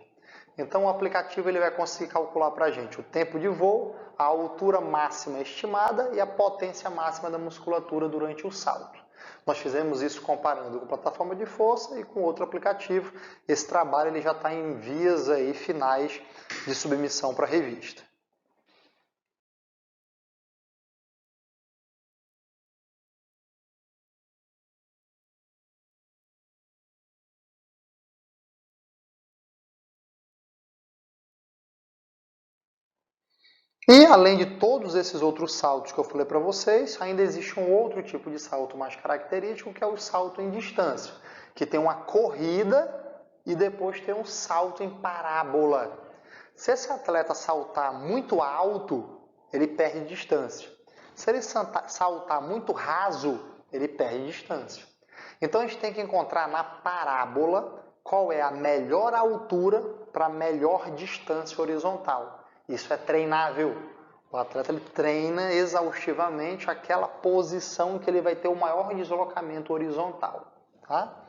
Então o aplicativo ele vai conseguir calcular para a gente o tempo de voo, a altura máxima estimada e a potência máxima da musculatura durante o salto. Nós fizemos isso comparando com a plataforma de força e com outro aplicativo. Esse trabalho ele já está em vias aí finais de submissão para a revista. E além de todos esses outros saltos que eu falei para vocês, ainda existe um outro tipo de salto mais característico, que é o salto em distância, que tem uma corrida e depois tem um salto em parábola. Se esse atleta saltar muito alto, ele perde distância. Se ele saltar muito raso, ele perde distância. Então a gente tem que encontrar na parábola qual é a melhor altura para a melhor distância horizontal. Isso é treinável. O atleta ele treina exaustivamente aquela posição que ele vai ter o maior deslocamento horizontal. Tá?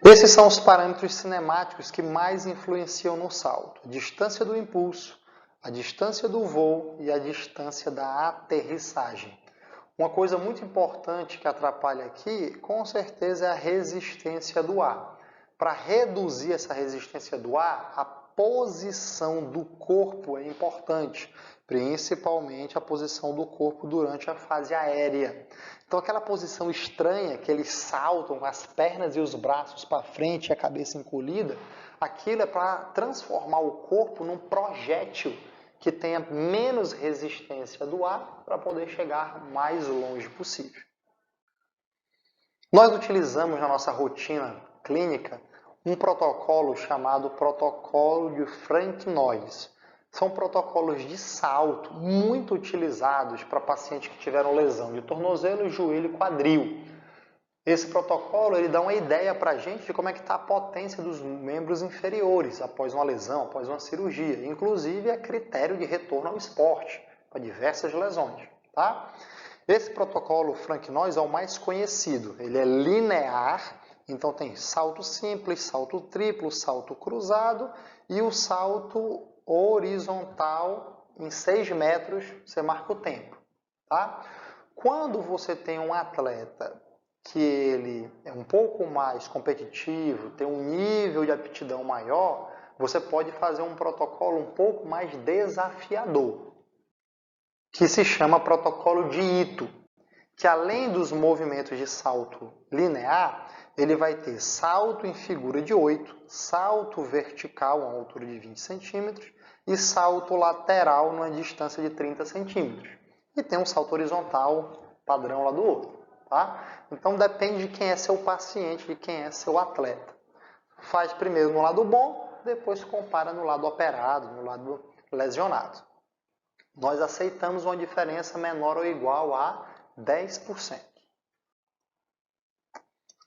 Esses são os parâmetros cinemáticos que mais influenciam no salto. A distância do impulso, a distância do voo e a distância da aterrissagem. Uma coisa muito importante que atrapalha aqui, com certeza, é a resistência do ar. Para reduzir essa resistência do ar, a posição do corpo é importante, principalmente a posição do corpo durante a fase aérea. Então aquela posição estranha que eles saltam com as pernas e os braços para frente e a cabeça encolhida, aquilo é para transformar o corpo num projétil que tenha menos resistência do ar para poder chegar mais longe possível. Nós utilizamos na nossa rotina clínica um protocolo chamado protocolo de Frank-Noyes. São protocolos de salto muito utilizados para pacientes que tiveram lesão de tornozelo, joelho e quadril. Esse protocolo ele dá uma ideia para a gente de como é que está a potência dos membros inferiores após uma lesão, após uma cirurgia. Inclusive é critério de retorno ao esporte para diversas lesões. Tá? Esse protocolo Frank-Noyes é o mais conhecido. Ele é linear. Então tem salto simples, salto triplo, salto cruzado e o salto horizontal em 6 metros, você marca o tempo. Tá? Quando você tem um atleta que ele é um pouco mais competitivo, tem um nível de aptidão maior, você pode fazer um protocolo um pouco mais desafiador, que se chama protocolo de Ito, que além dos movimentos de salto linear, ele vai ter salto em figura de 8, salto vertical a uma altura de 20 centímetros e salto lateral numa distância de 30 centímetros. E tem um salto horizontal padrão lá do outro. Tá? Então depende de quem é seu paciente, de quem é seu atleta. Faz primeiro no lado bom, depois compara no lado operado, no lado lesionado. Nós aceitamos uma diferença menor ou igual a 10%.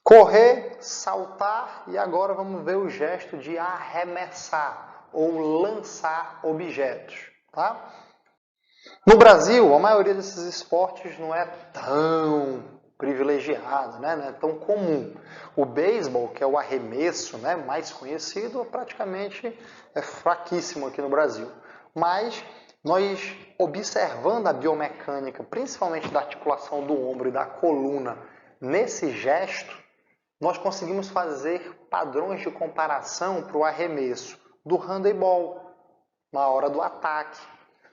Correr, saltar e agora vamos ver o gesto de arremessar ou lançar objetos. Tá? No Brasil, a maioria desses esportes não é tão privilegiado, né? Não é tão comum. O beisebol, que é o arremesso, né, mais conhecido, praticamente é fraquíssimo aqui no Brasil. Mas nós, observando a biomecânica, principalmente da articulação do ombro e da coluna, nesse gesto, nós conseguimos fazer padrões de comparação para o arremesso do handebol, na hora do ataque,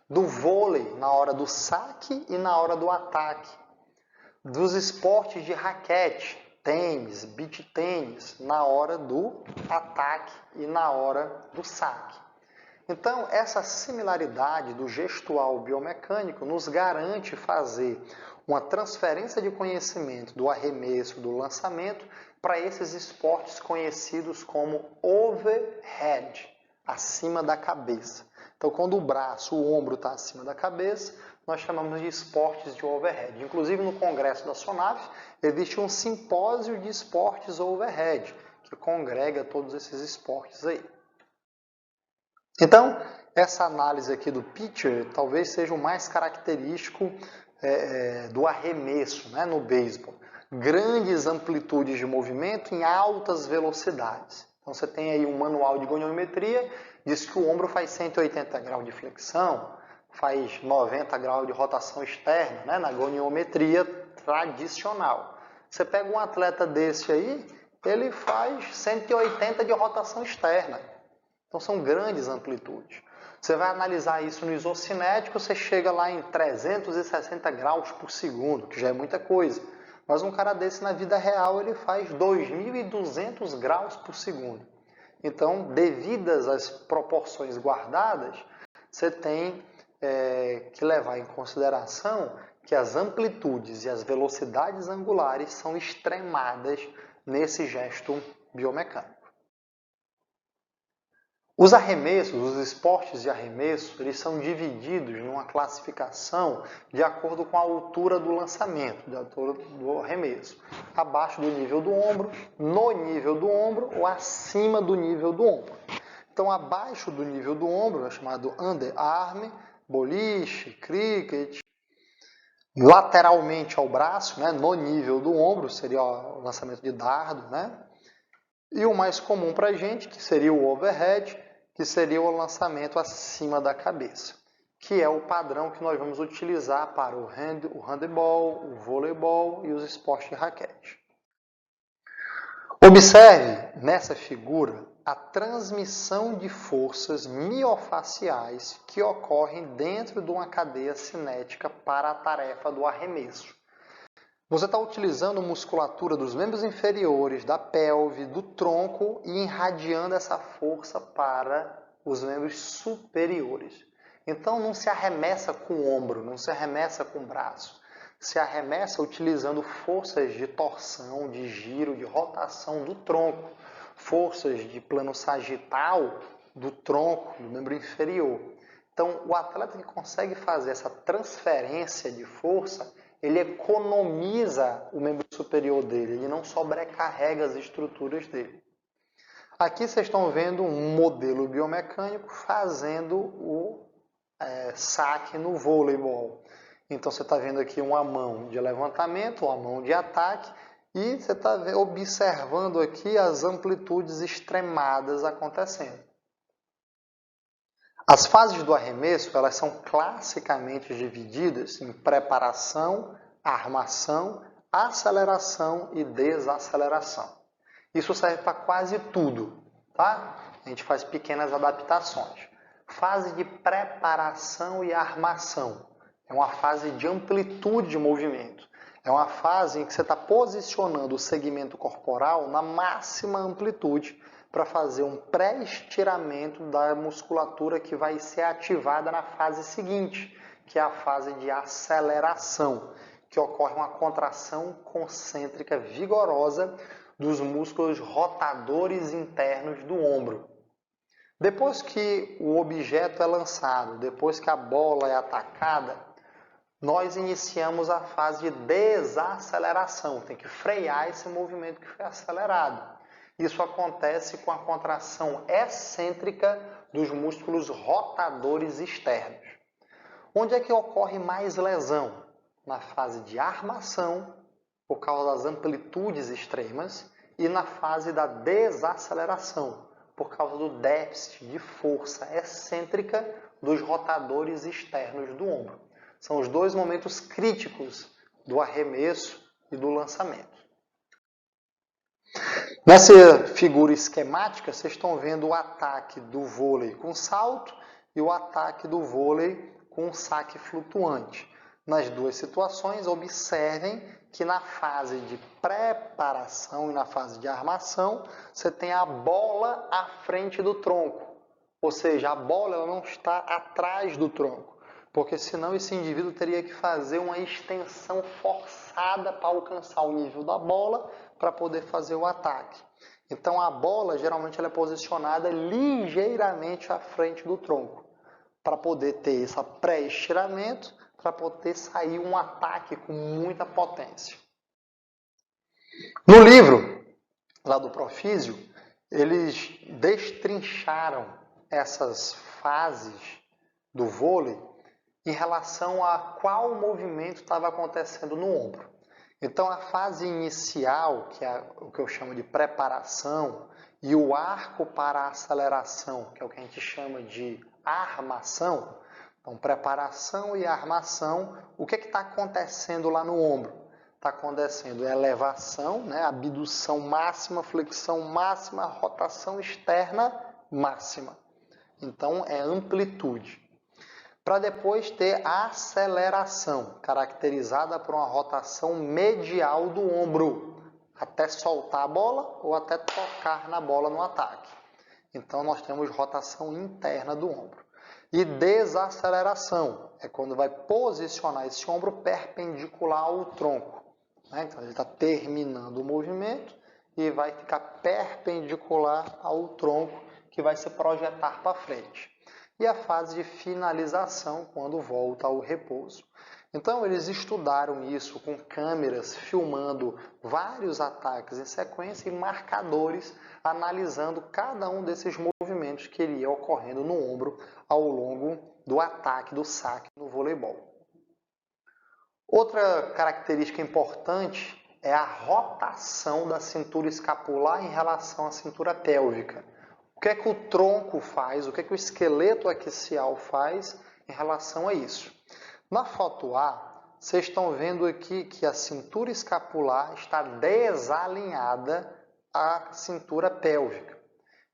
do vôlei, na hora do saque e na hora do ataque, dos esportes de raquete, tênis, beach tênis, na hora do ataque e na hora do saque. Então, essa similaridade do gestual biomecânico nos garante fazer uma transferência de conhecimento do arremesso, do lançamento, para esses esportes conhecidos como overhead, acima da cabeça. Então, quando o braço, o ombro está acima da cabeça, nós chamamos de esportes de overhead. Inclusive, no congresso da SONAF, existe um simpósio de esportes overhead, que congrega todos esses esportes aí. Então, essa análise aqui do pitcher talvez seja o mais característico do arremesso, né, no beisebol. Grandes amplitudes de movimento em altas velocidades. Então, você tem aí um manual de goniometria, diz que o ombro faz 180 graus de flexão, faz 90 graus de rotação externa, né, na goniometria tradicional. Você pega um atleta desse aí, ele faz 180 de rotação externa. Então, são grandes amplitudes. Você vai analisar isso no isocinético, você chega lá em 360 graus por segundo, que já é muita coisa. Mas um cara desse, na vida real, ele faz 2.200 graus por segundo. Então, devidas às proporções guardadas, você tem que levar em consideração que as amplitudes e as velocidades angulares são extremadas nesse gesto biomecânico. Os arremessos, os esportes de arremesso, eles são divididos numa classificação de acordo com a altura do lançamento, de altura do arremesso. Abaixo do nível do ombro, no nível do ombro ou acima do nível do ombro. Então, abaixo do nível do ombro é chamado underarm, boliche, cricket. Lateralmente ao braço, né, no nível do ombro, seria o lançamento de dardo, né? E o mais comum para a gente, que seria o overhead, que seria o lançamento acima da cabeça, que é o padrão que nós vamos utilizar para o handebol, o voleibol e os esportes de raquete. Observe nessa figura a transmissão de forças miofaciais que ocorrem dentro de uma cadeia cinética para a tarefa do arremesso. Você está utilizando musculatura dos membros inferiores, da pelve, do tronco e irradiando essa força para os membros superiores. Então não se arremessa com o ombro, não se arremessa com o braço. Se arremessa utilizando forças de torção, de giro, de rotação do tronco. Forças de plano sagital do tronco, do membro inferior. Então o atleta que consegue fazer essa transferência de força, ele economiza o membro superior dele, ele não sobrecarrega as estruturas dele. Aqui vocês estão vendo um modelo biomecânico fazendo o saque no voleibol. Então você está vendo aqui uma mão de levantamento, uma mão de ataque, e você está observando aqui as amplitudes extremadas acontecendo. As fases do arremesso, elas são classicamente divididas em preparação, armação, aceleração e desaceleração. Isso serve para quase tudo, tá? A gente faz pequenas adaptações. Fase de preparação e armação é uma fase de amplitude de movimento. É uma fase em que você está posicionando o segmento corporal na máxima amplitude para fazer um pré-estiramento da musculatura que vai ser ativada na fase seguinte, que é a fase de aceleração, que ocorre uma contração concêntrica vigorosa dos músculos rotadores internos do ombro. Depois que o objeto é lançado, depois que a bola é atacada, nós iniciamos a fase de desaceleração. Tem que frear esse movimento que foi acelerado. Isso acontece com a contração excêntrica dos músculos rotadores externos. Onde é que ocorre mais lesão? Na fase de armação, por causa das amplitudes extremas, e na fase da desaceleração, por causa do déficit de força excêntrica dos rotadores externos do ombro. São os dois momentos críticos do arremesso e do lançamento. Nessa figura esquemática, vocês estão vendo o ataque do vôlei com salto e o ataque do vôlei com saque flutuante. Nas duas situações, observem que na fase de preparação e na fase de armação, você tem a bola à frente do tronco. Ou seja, a bola ela não está atrás do tronco, porque senão esse indivíduo teria que fazer uma extensão forçada para alcançar o nível da bola para poder fazer o ataque. Então a bola geralmente ela é posicionada ligeiramente à frente do tronco, para poder ter esse pré-estiramento, para poder sair um ataque com muita potência. No livro lá do Profísio, eles destrincharam essas fases do vôlei em relação a qual movimento estava acontecendo no ombro. Então, a fase inicial, que é o que eu chamo de preparação, e o arco para a aceleração, que é o que a gente chama de armação. Então, preparação e armação, o que está acontecendo lá no ombro? Está acontecendo elevação, né, abdução máxima, flexão máxima, rotação externa máxima. Então, é amplitude. Para depois ter a aceleração, caracterizada por uma rotação medial do ombro, até soltar a bola ou até tocar na bola no ataque. Então, nós temos rotação interna do ombro. E desaceleração, é quando vai posicionar esse ombro perpendicular ao tronco. Né? Então, ele está terminando o movimento e vai ficar perpendicular ao tronco, que vai se projetar para frente. E a fase de finalização, quando volta ao repouso. Então, eles estudaram isso com câmeras, filmando vários ataques em sequência e marcadores, analisando cada um desses movimentos que iria ocorrendo no ombro ao longo do ataque, do saque no voleibol. Outra característica importante é a rotação da cintura escapular em relação à cintura pélvica. O que é que o tronco faz, o que é que o esqueleto axial faz em relação a isso? Na foto A, vocês estão vendo aqui que a cintura escapular está desalinhada à cintura pélvica,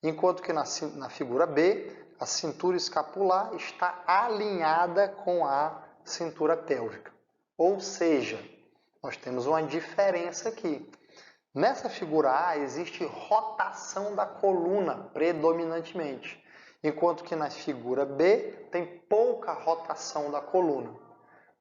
enquanto que na figura B, a cintura escapular está alinhada com a cintura pélvica. Ou seja, nós temos uma diferença aqui. Nessa figura A, existe rotação da coluna predominantemente, enquanto que na figura B tem pouca rotação da coluna.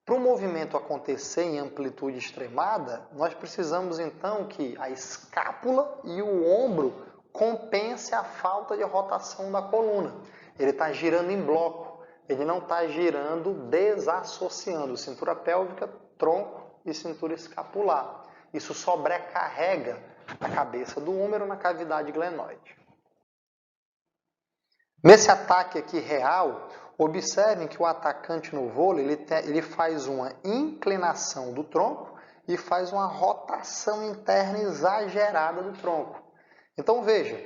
Para o movimento acontecer em amplitude extremada, nós precisamos então que a escápula e o ombro compensem a falta de rotação da coluna. Ele está girando em bloco, ele não está girando desassociando cintura pélvica, tronco e cintura escapular. Isso sobrecarrega a cabeça do húmero na cavidade glenoide. Nesse ataque aqui real, observem que o atacante no vôlei ele faz uma inclinação do tronco e faz uma rotação interna exagerada do tronco. Então veja,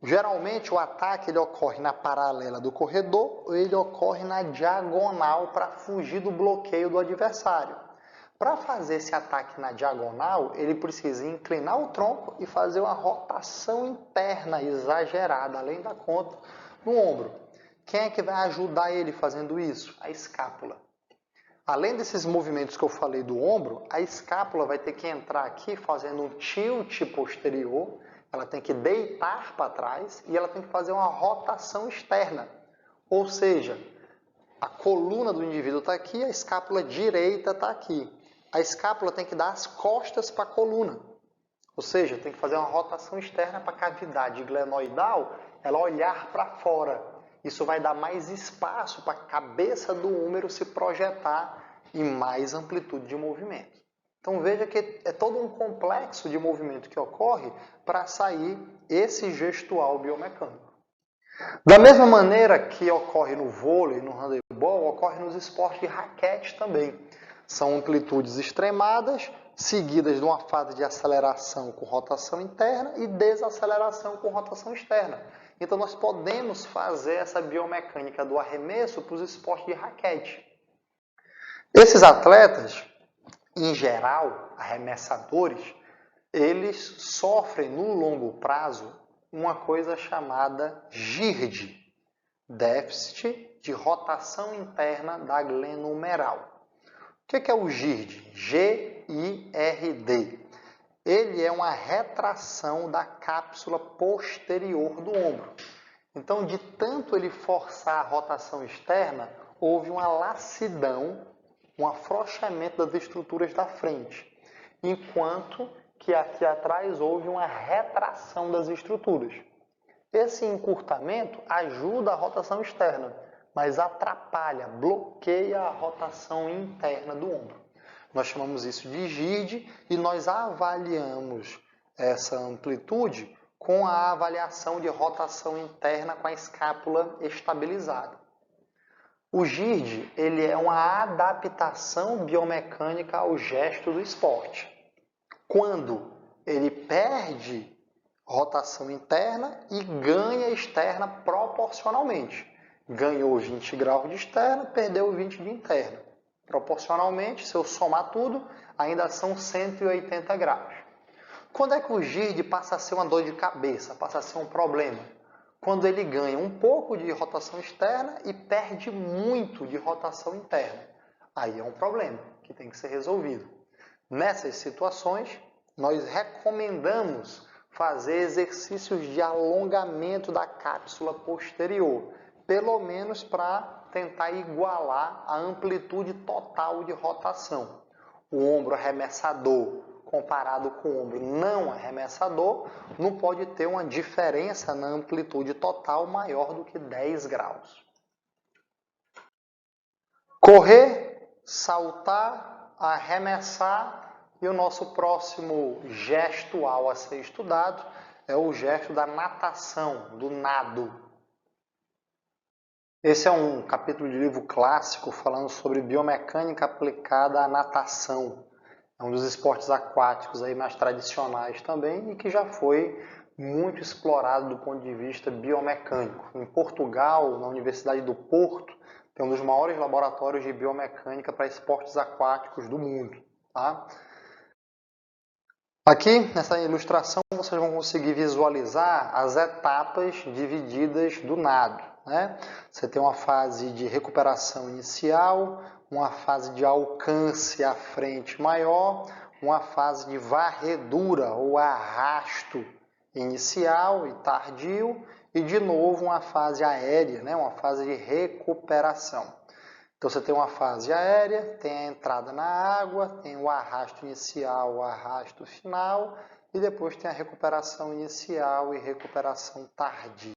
geralmente o ataque ele ocorre na paralela do corredor ou ele ocorre na diagonal para fugir do bloqueio do adversário. Para fazer esse ataque na diagonal, ele precisa inclinar o tronco e fazer uma rotação interna exagerada, além da conta, no ombro. Quem é que vai ajudar ele fazendo isso? A escápula. Além desses movimentos que eu falei do ombro, a escápula vai ter que entrar aqui fazendo um tilt posterior, ela tem que deitar para trás e ela tem que fazer uma rotação externa. Ou seja, a coluna do indivíduo está aqui, a escápula direita está aqui. A escápula tem que dar as costas para a coluna. Ou seja, tem que fazer uma rotação externa para a cavidade glenoidal, ela olhar para fora. Isso vai dar mais espaço para a cabeça do húmero se projetar em mais amplitude de movimento. Então veja que é todo um complexo de movimento que ocorre para sair esse gestual biomecânico. Da mesma maneira que ocorre no vôlei, no handebol, ocorre nos esportes de raquete também. São amplitudes extremadas, seguidas de uma fase de aceleração com rotação interna e desaceleração com rotação externa. Então nós podemos fazer essa biomecânica do arremesso para os esportes de raquete. Esses atletas, em geral, arremessadores, eles sofrem no longo prazo uma coisa chamada GIRD, déficit de rotação interna da glenohumeral. O que é o GIRD? G-I-R-D. Ele é uma retração da cápsula posterior do ombro. Então, de tanto ele forçar a rotação externa, houve uma lassidão, um afrouxamento das estruturas da frente, enquanto que aqui atrás houve uma retração das estruturas. Esse encurtamento ajuda a rotação externa, mas atrapalha, bloqueia a rotação interna do ombro. Nós chamamos isso de GIRD e nós avaliamos essa amplitude com a avaliação de rotação interna com a escápula estabilizada. O GIRD ele é uma adaptação biomecânica ao gesto do esporte. Quando ele perde rotação interna e ganha externa proporcionalmente. Ganhou 20 graus de externa, perdeu 20 de interna. Proporcionalmente, se eu somar tudo, ainda são 180 graus. Quando é que o GIRD passa a ser uma dor de cabeça, passa a ser um problema? Quando ele ganha um pouco de rotação externa e perde muito de rotação interna. Aí é um problema que tem que ser resolvido. Nessas situações, nós recomendamos fazer exercícios de alongamento da cápsula posterior, pelo menos para tentar igualar a amplitude total de rotação. O ombro arremessador comparado com o ombro não arremessador, não pode ter uma diferença na amplitude total maior do que 10 graus. Correr, saltar, arremessar. E o nosso próximo gestual a ser estudado é o gesto da natação, do nado. Esse é um capítulo de livro clássico falando sobre biomecânica aplicada à natação. É um dos esportes aquáticos aí mais tradicionais também e que já foi muito explorado do ponto de vista biomecânico. Em Portugal, na Universidade do Porto, tem um dos maiores laboratórios de biomecânica para esportes aquáticos do mundo. Tá? Aqui, nessa ilustração, vocês vão conseguir visualizar as etapas divididas do nado. Né? Você tem uma fase de recuperação inicial, uma fase de alcance à frente maior, uma fase de varredura ou arrasto inicial e tardio, e de novo uma fase aérea, né? Uma fase de recuperação. Então você tem uma fase aérea, tem a entrada na água, tem o arrasto inicial, o arrasto final e depois tem a recuperação inicial e recuperação tardia.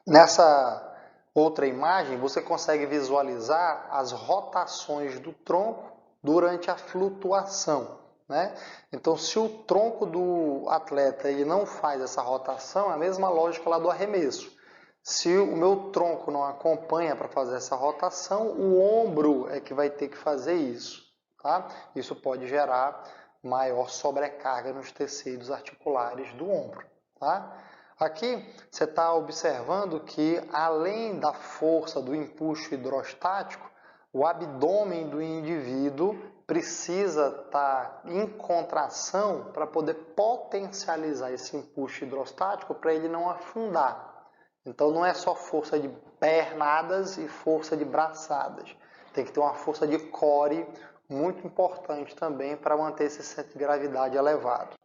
Nessa outra imagem você consegue visualizar as rotações do tronco durante a flutuação. Né? Então se o tronco do atleta ele não faz essa rotação, é a mesma lógica lá do arremesso. Se o meu tronco não acompanha para fazer essa rotação, o ombro é que vai ter que fazer isso. Tá? Isso pode gerar maior sobrecarga nos tecidos articulares do ombro. Tá? Aqui você está observando que, além da força do empuxo hidrostático, o abdômen do indivíduo precisa estar em contração para poder potencializar esse empuxo hidrostático para ele não afundar. Então não é só força de pernadas e força de braçadas. Tem que ter uma força de core muito importante também para manter esse centro de gravidade elevado.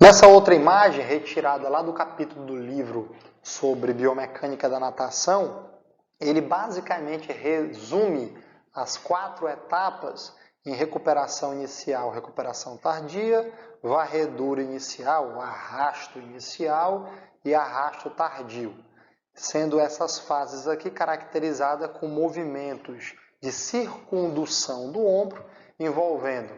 Nessa outra imagem, retirada lá do capítulo do livro sobre biomecânica da natação, ele basicamente resume as 4 etapas em recuperação inicial, recuperação tardia, varredura inicial, arrasto inicial e arrasto tardio, sendo essas fases aqui caracterizadas com movimentos de circundução do ombro, envolvendo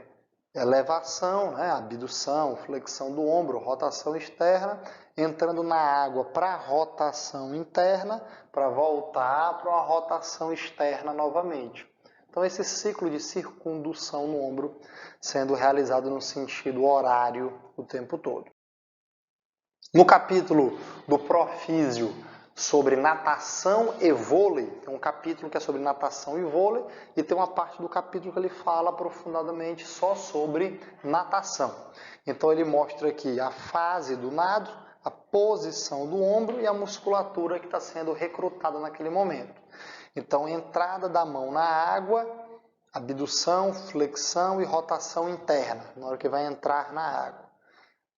elevação, né, abdução, flexão do ombro, rotação externa entrando na água para a rotação interna, para voltar para uma rotação externa novamente. Então, esse ciclo de circundução no ombro sendo realizado no sentido horário o tempo todo. No capítulo do Profísio sobre natação e vôlei, tem um capítulo que é sobre natação e vôlei, e tem uma parte do capítulo que ele fala aprofundadamente só sobre natação. Então ele mostra aqui a fase do nado, a posição do ombro e a musculatura que está sendo recrutada naquele momento. Então, entrada da mão na água, abdução, flexão e rotação interna, na hora que vai entrar na água.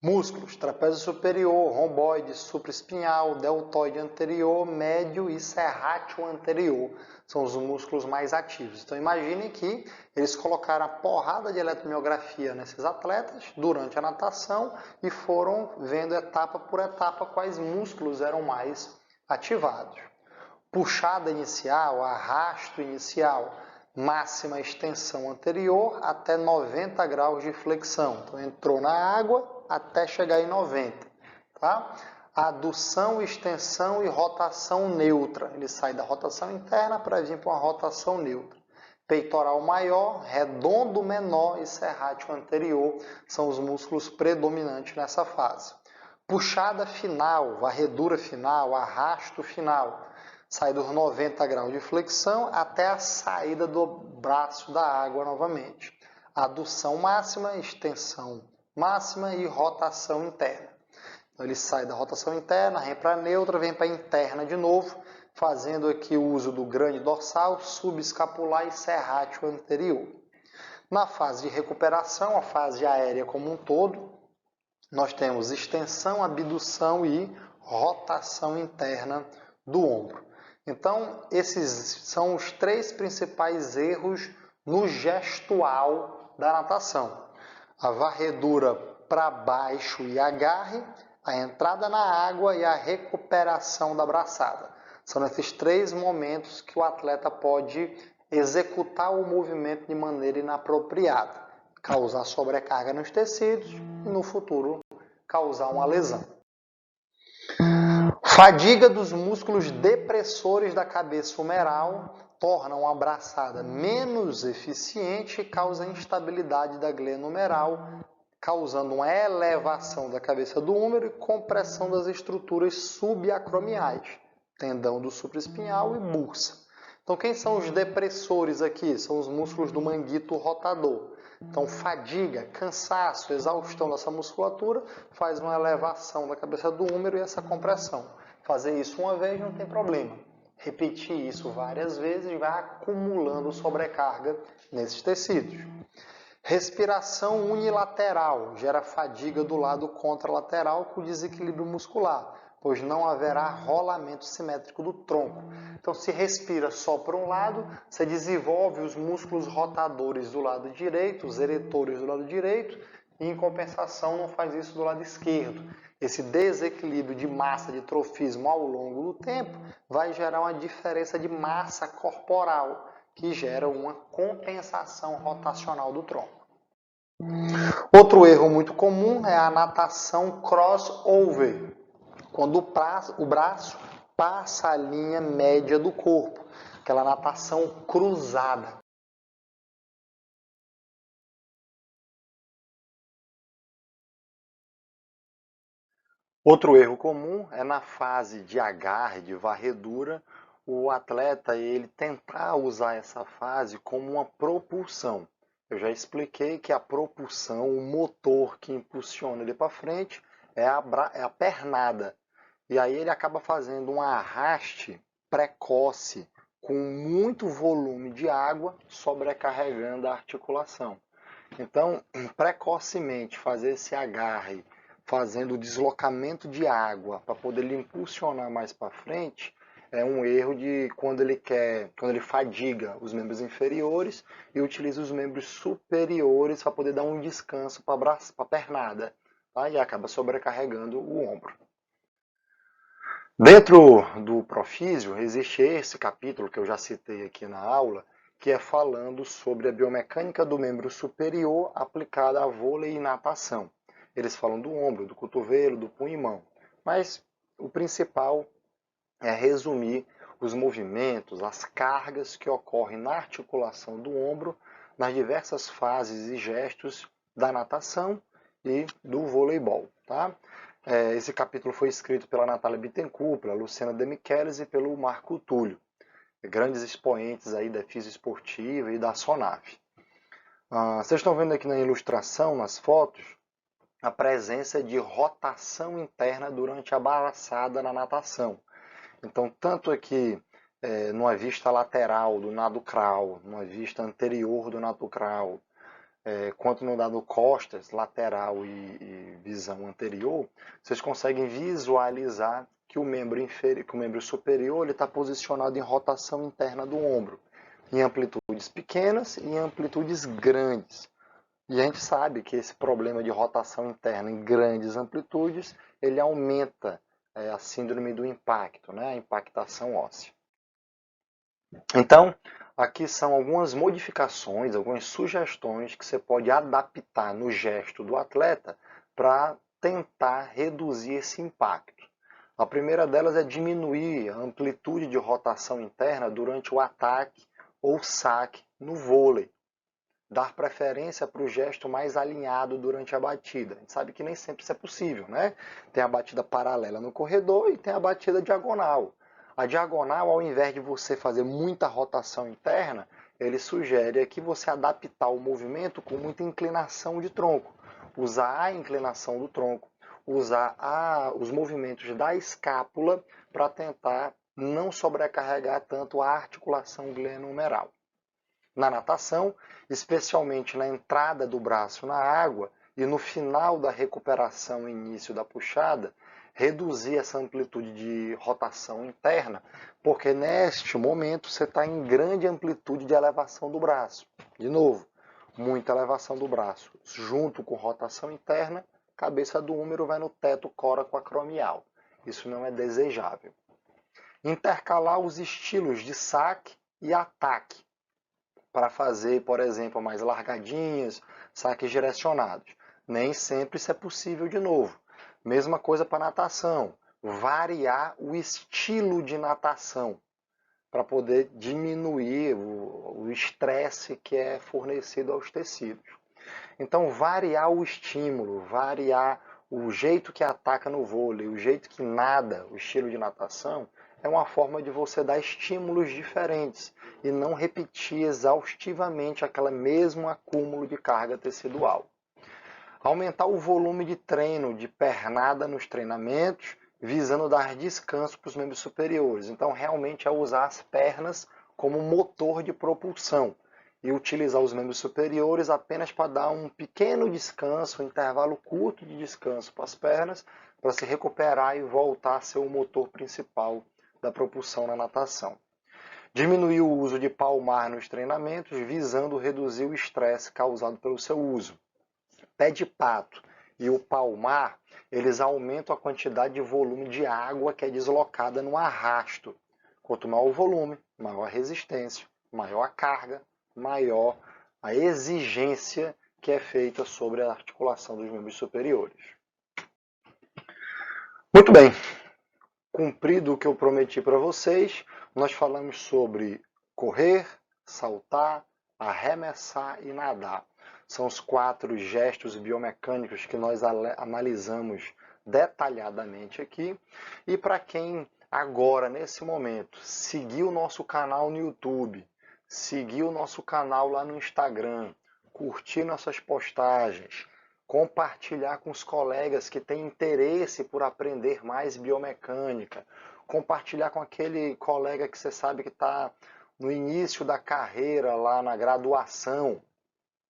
Músculos, trapézio superior, romboide, supraespinhal, deltoide anterior, médio e serrátil anterior. São os músculos mais ativos. Então imagine que eles colocaram a porrada de eletromiografia nesses atletas durante a natação e foram vendo etapa por etapa quais músculos eram mais ativados. Puxada inicial, arrasto inicial, máxima extensão anterior até 90 graus de flexão. Então entrou na água até chegar em 90, tá? Adução, extensão e rotação neutra. Ele sai da rotação interna para vir para uma rotação neutra. Peitoral maior, redondo menor e serrátil anterior são os músculos predominantes nessa fase. Puxada final, varredura final, arrasto final. Sai dos 90 graus de flexão até a saída do braço da água novamente. Adução máxima, extensão máxima e rotação interna. Então ele sai da rotação interna, vem para a neutra, vem para a interna de novo, fazendo aqui o uso do grande dorsal, subescapular e serrátil anterior. Na fase de recuperação, a fase aérea como um todo, nós temos extensão, abdução e rotação interna do ombro. Então, esses são os três principais erros no gestual da natação. A varredura para baixo e agarre, a entrada na água e a recuperação da braçada. São esses três momentos que o atleta pode executar o movimento de maneira inapropriada, causar sobrecarga nos tecidos e no futuro causar uma lesão. Fadiga dos músculos depressores da cabeça humeral torna uma braçada menos eficiente e causa instabilidade da glena humeral, causando uma elevação da cabeça do húmero e compressão das estruturas subacromiais, tendão do supraespinhal e bursa. Então, quem são os depressores aqui? São os músculos do manguito rotador. Então, fadiga, cansaço, exaustão dessa musculatura faz uma elevação da cabeça do húmero e essa compressão. Fazer isso uma vez não tem problema. Repetir isso várias vezes vai acumulando sobrecarga nesses tecidos. Respiração unilateral gera fadiga do lado contralateral com desequilíbrio muscular, pois não haverá rolamento simétrico do tronco. Então, se respira só por um lado, você desenvolve os músculos rotadores do lado direito, os eretores do lado direito, e em compensação não faz isso do lado esquerdo. Esse desequilíbrio de massa de trofismo ao longo do tempo vai gerar uma diferença de massa corporal, que gera uma compensação rotacional do tronco. Outro erro muito comum é a natação crossover, quando o braço passa a linha média do corpo, aquela natação cruzada. Outro erro comum é na fase de agarre, de varredura, o atleta ele tentar usar essa fase como uma propulsão. Eu já expliquei que a propulsão, o motor que impulsiona ele para frente, é a pernada. E aí ele acaba fazendo um arraste precoce, com muito volume de água, sobrecarregando a articulação. Então, precocemente fazer esse agarre, fazendo o deslocamento de água para poder ele impulsionar mais para frente, é um erro de quando ele fadiga os membros inferiores e utiliza os membros superiores para poder dar um descanso para a pernada, tá? E acaba sobrecarregando o ombro. Dentro do Profísio existe esse capítulo que eu já citei aqui na aula, que é falando sobre a biomecânica do membro superior aplicada a vôlei e natação. Eles falam do ombro, do cotovelo, do punho e mão. Mas o principal é resumir os movimentos, as cargas que ocorrem na articulação do ombro, nas diversas fases e gestos da natação e do voleibol. Tá? Esse capítulo foi escrito pela Natália Bittencourt, pela Luciana De Michelis e pelo Marco Túlio, grandes expoentes aí da fisioesportiva e da SONAV. Vocês estão vendo aqui na ilustração, nas fotos, a presença de rotação interna durante a braçada na natação. Então, tanto aqui numa vista lateral do nado crawl, numa vista anterior do nado crawl, quanto no nado costas, lateral e visão anterior, vocês conseguem visualizar que o membro inferior, que o membro superior está posicionado em rotação interna do ombro, em amplitudes pequenas e em amplitudes grandes. E a gente sabe que esse problema de rotação interna em grandes amplitudes, ele aumenta a síndrome do impacto, né? A impactação óssea. Então, aqui são algumas modificações, algumas sugestões que você pode adaptar no gesto do atleta para tentar reduzir esse impacto. A primeira delas é diminuir a amplitude de rotação interna durante o ataque ou saque no vôlei. Dar preferência para o gesto mais alinhado durante a batida. A gente sabe que nem sempre isso é possível, né? Tem a batida paralela no corredor e tem a batida diagonal. A diagonal, ao invés de você fazer muita rotação interna, ele sugere que você adaptar o movimento com muita inclinação de tronco. Usar a inclinação do tronco, usar os movimentos da escápula para tentar não sobrecarregar tanto a articulação glenohumeral. Na natação, especialmente na entrada do braço na água e no final da recuperação e início da puxada, reduzir essa amplitude de rotação interna, porque neste momento você está em grande amplitude de elevação do braço. De novo, muita elevação do braço, junto com rotação interna, cabeça do húmero vai no teto coracoacromial. Isso não é desejável. Intercalar os estilos de saque e ataque, para fazer, por exemplo, mais largadinhas, saques direcionados. Nem sempre isso é possível de novo. Mesma coisa para natação. Variar o estilo de natação para poder diminuir o estresse que é fornecido aos tecidos. Então, variar o estímulo, variar o jeito que ataca no vôlei, o jeito que nada, o estilo de natação, é uma forma de você dar estímulos diferentes e não repetir exaustivamente aquele mesmo acúmulo de carga tecidual. Aumentar o volume de treino, de pernada nos treinamentos, visando dar descanso para os membros superiores. Então, realmente é usar as pernas como motor de propulsão e utilizar os membros superiores apenas para dar um pequeno descanso, um intervalo curto de descanso para as pernas, para se recuperar e voltar a ser o motor principal da propulsão na natação. Diminuir o uso de palmar nos treinamentos, visando reduzir o estresse causado pelo seu uso. Pé de pato e o palmar, eles aumentam a quantidade de volume de água que é deslocada no arrasto. Quanto maior o volume, maior a resistência, maior a carga, maior a exigência que é feita sobre a articulação dos membros superiores. Muito bem. Cumprido o que eu prometi para vocês, nós falamos sobre correr, saltar, arremessar e nadar. São os 4 gestos biomecânicos que nós analisamos detalhadamente aqui. E para quem agora, nesse momento, seguiu o nosso canal no YouTube, seguiu o nosso canal lá no Instagram, curtir nossas postagens, compartilhar com os colegas que têm interesse por aprender mais biomecânica, compartilhar com aquele colega que você sabe que está no início da carreira, lá na graduação,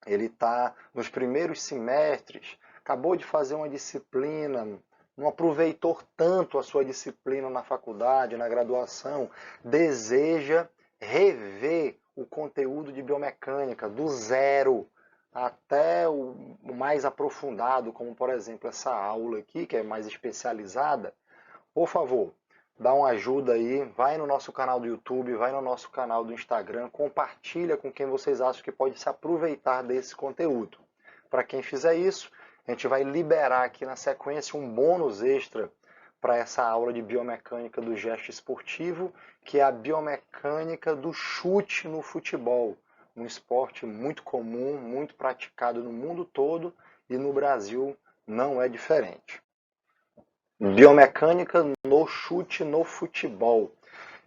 ele está nos primeiros semestres, acabou de fazer uma disciplina, não aproveitou tanto a sua disciplina na faculdade, na graduação, deseja rever o conteúdo de biomecânica do zero até o mais aprofundado, como por exemplo essa aula aqui, que é mais especializada. Por favor, dá uma ajuda aí, vai no nosso canal do YouTube, vai no nosso canal do Instagram, compartilha com quem vocês acham que pode se aproveitar desse conteúdo. Para quem fizer isso, a gente vai liberar aqui na sequência um bônus extra para essa aula de biomecânica do gesto esportivo, que é a biomecânica do chute no futebol, um esporte muito comum, muito praticado no mundo todo e no Brasil não é diferente. Biomecânica no chute no futebol.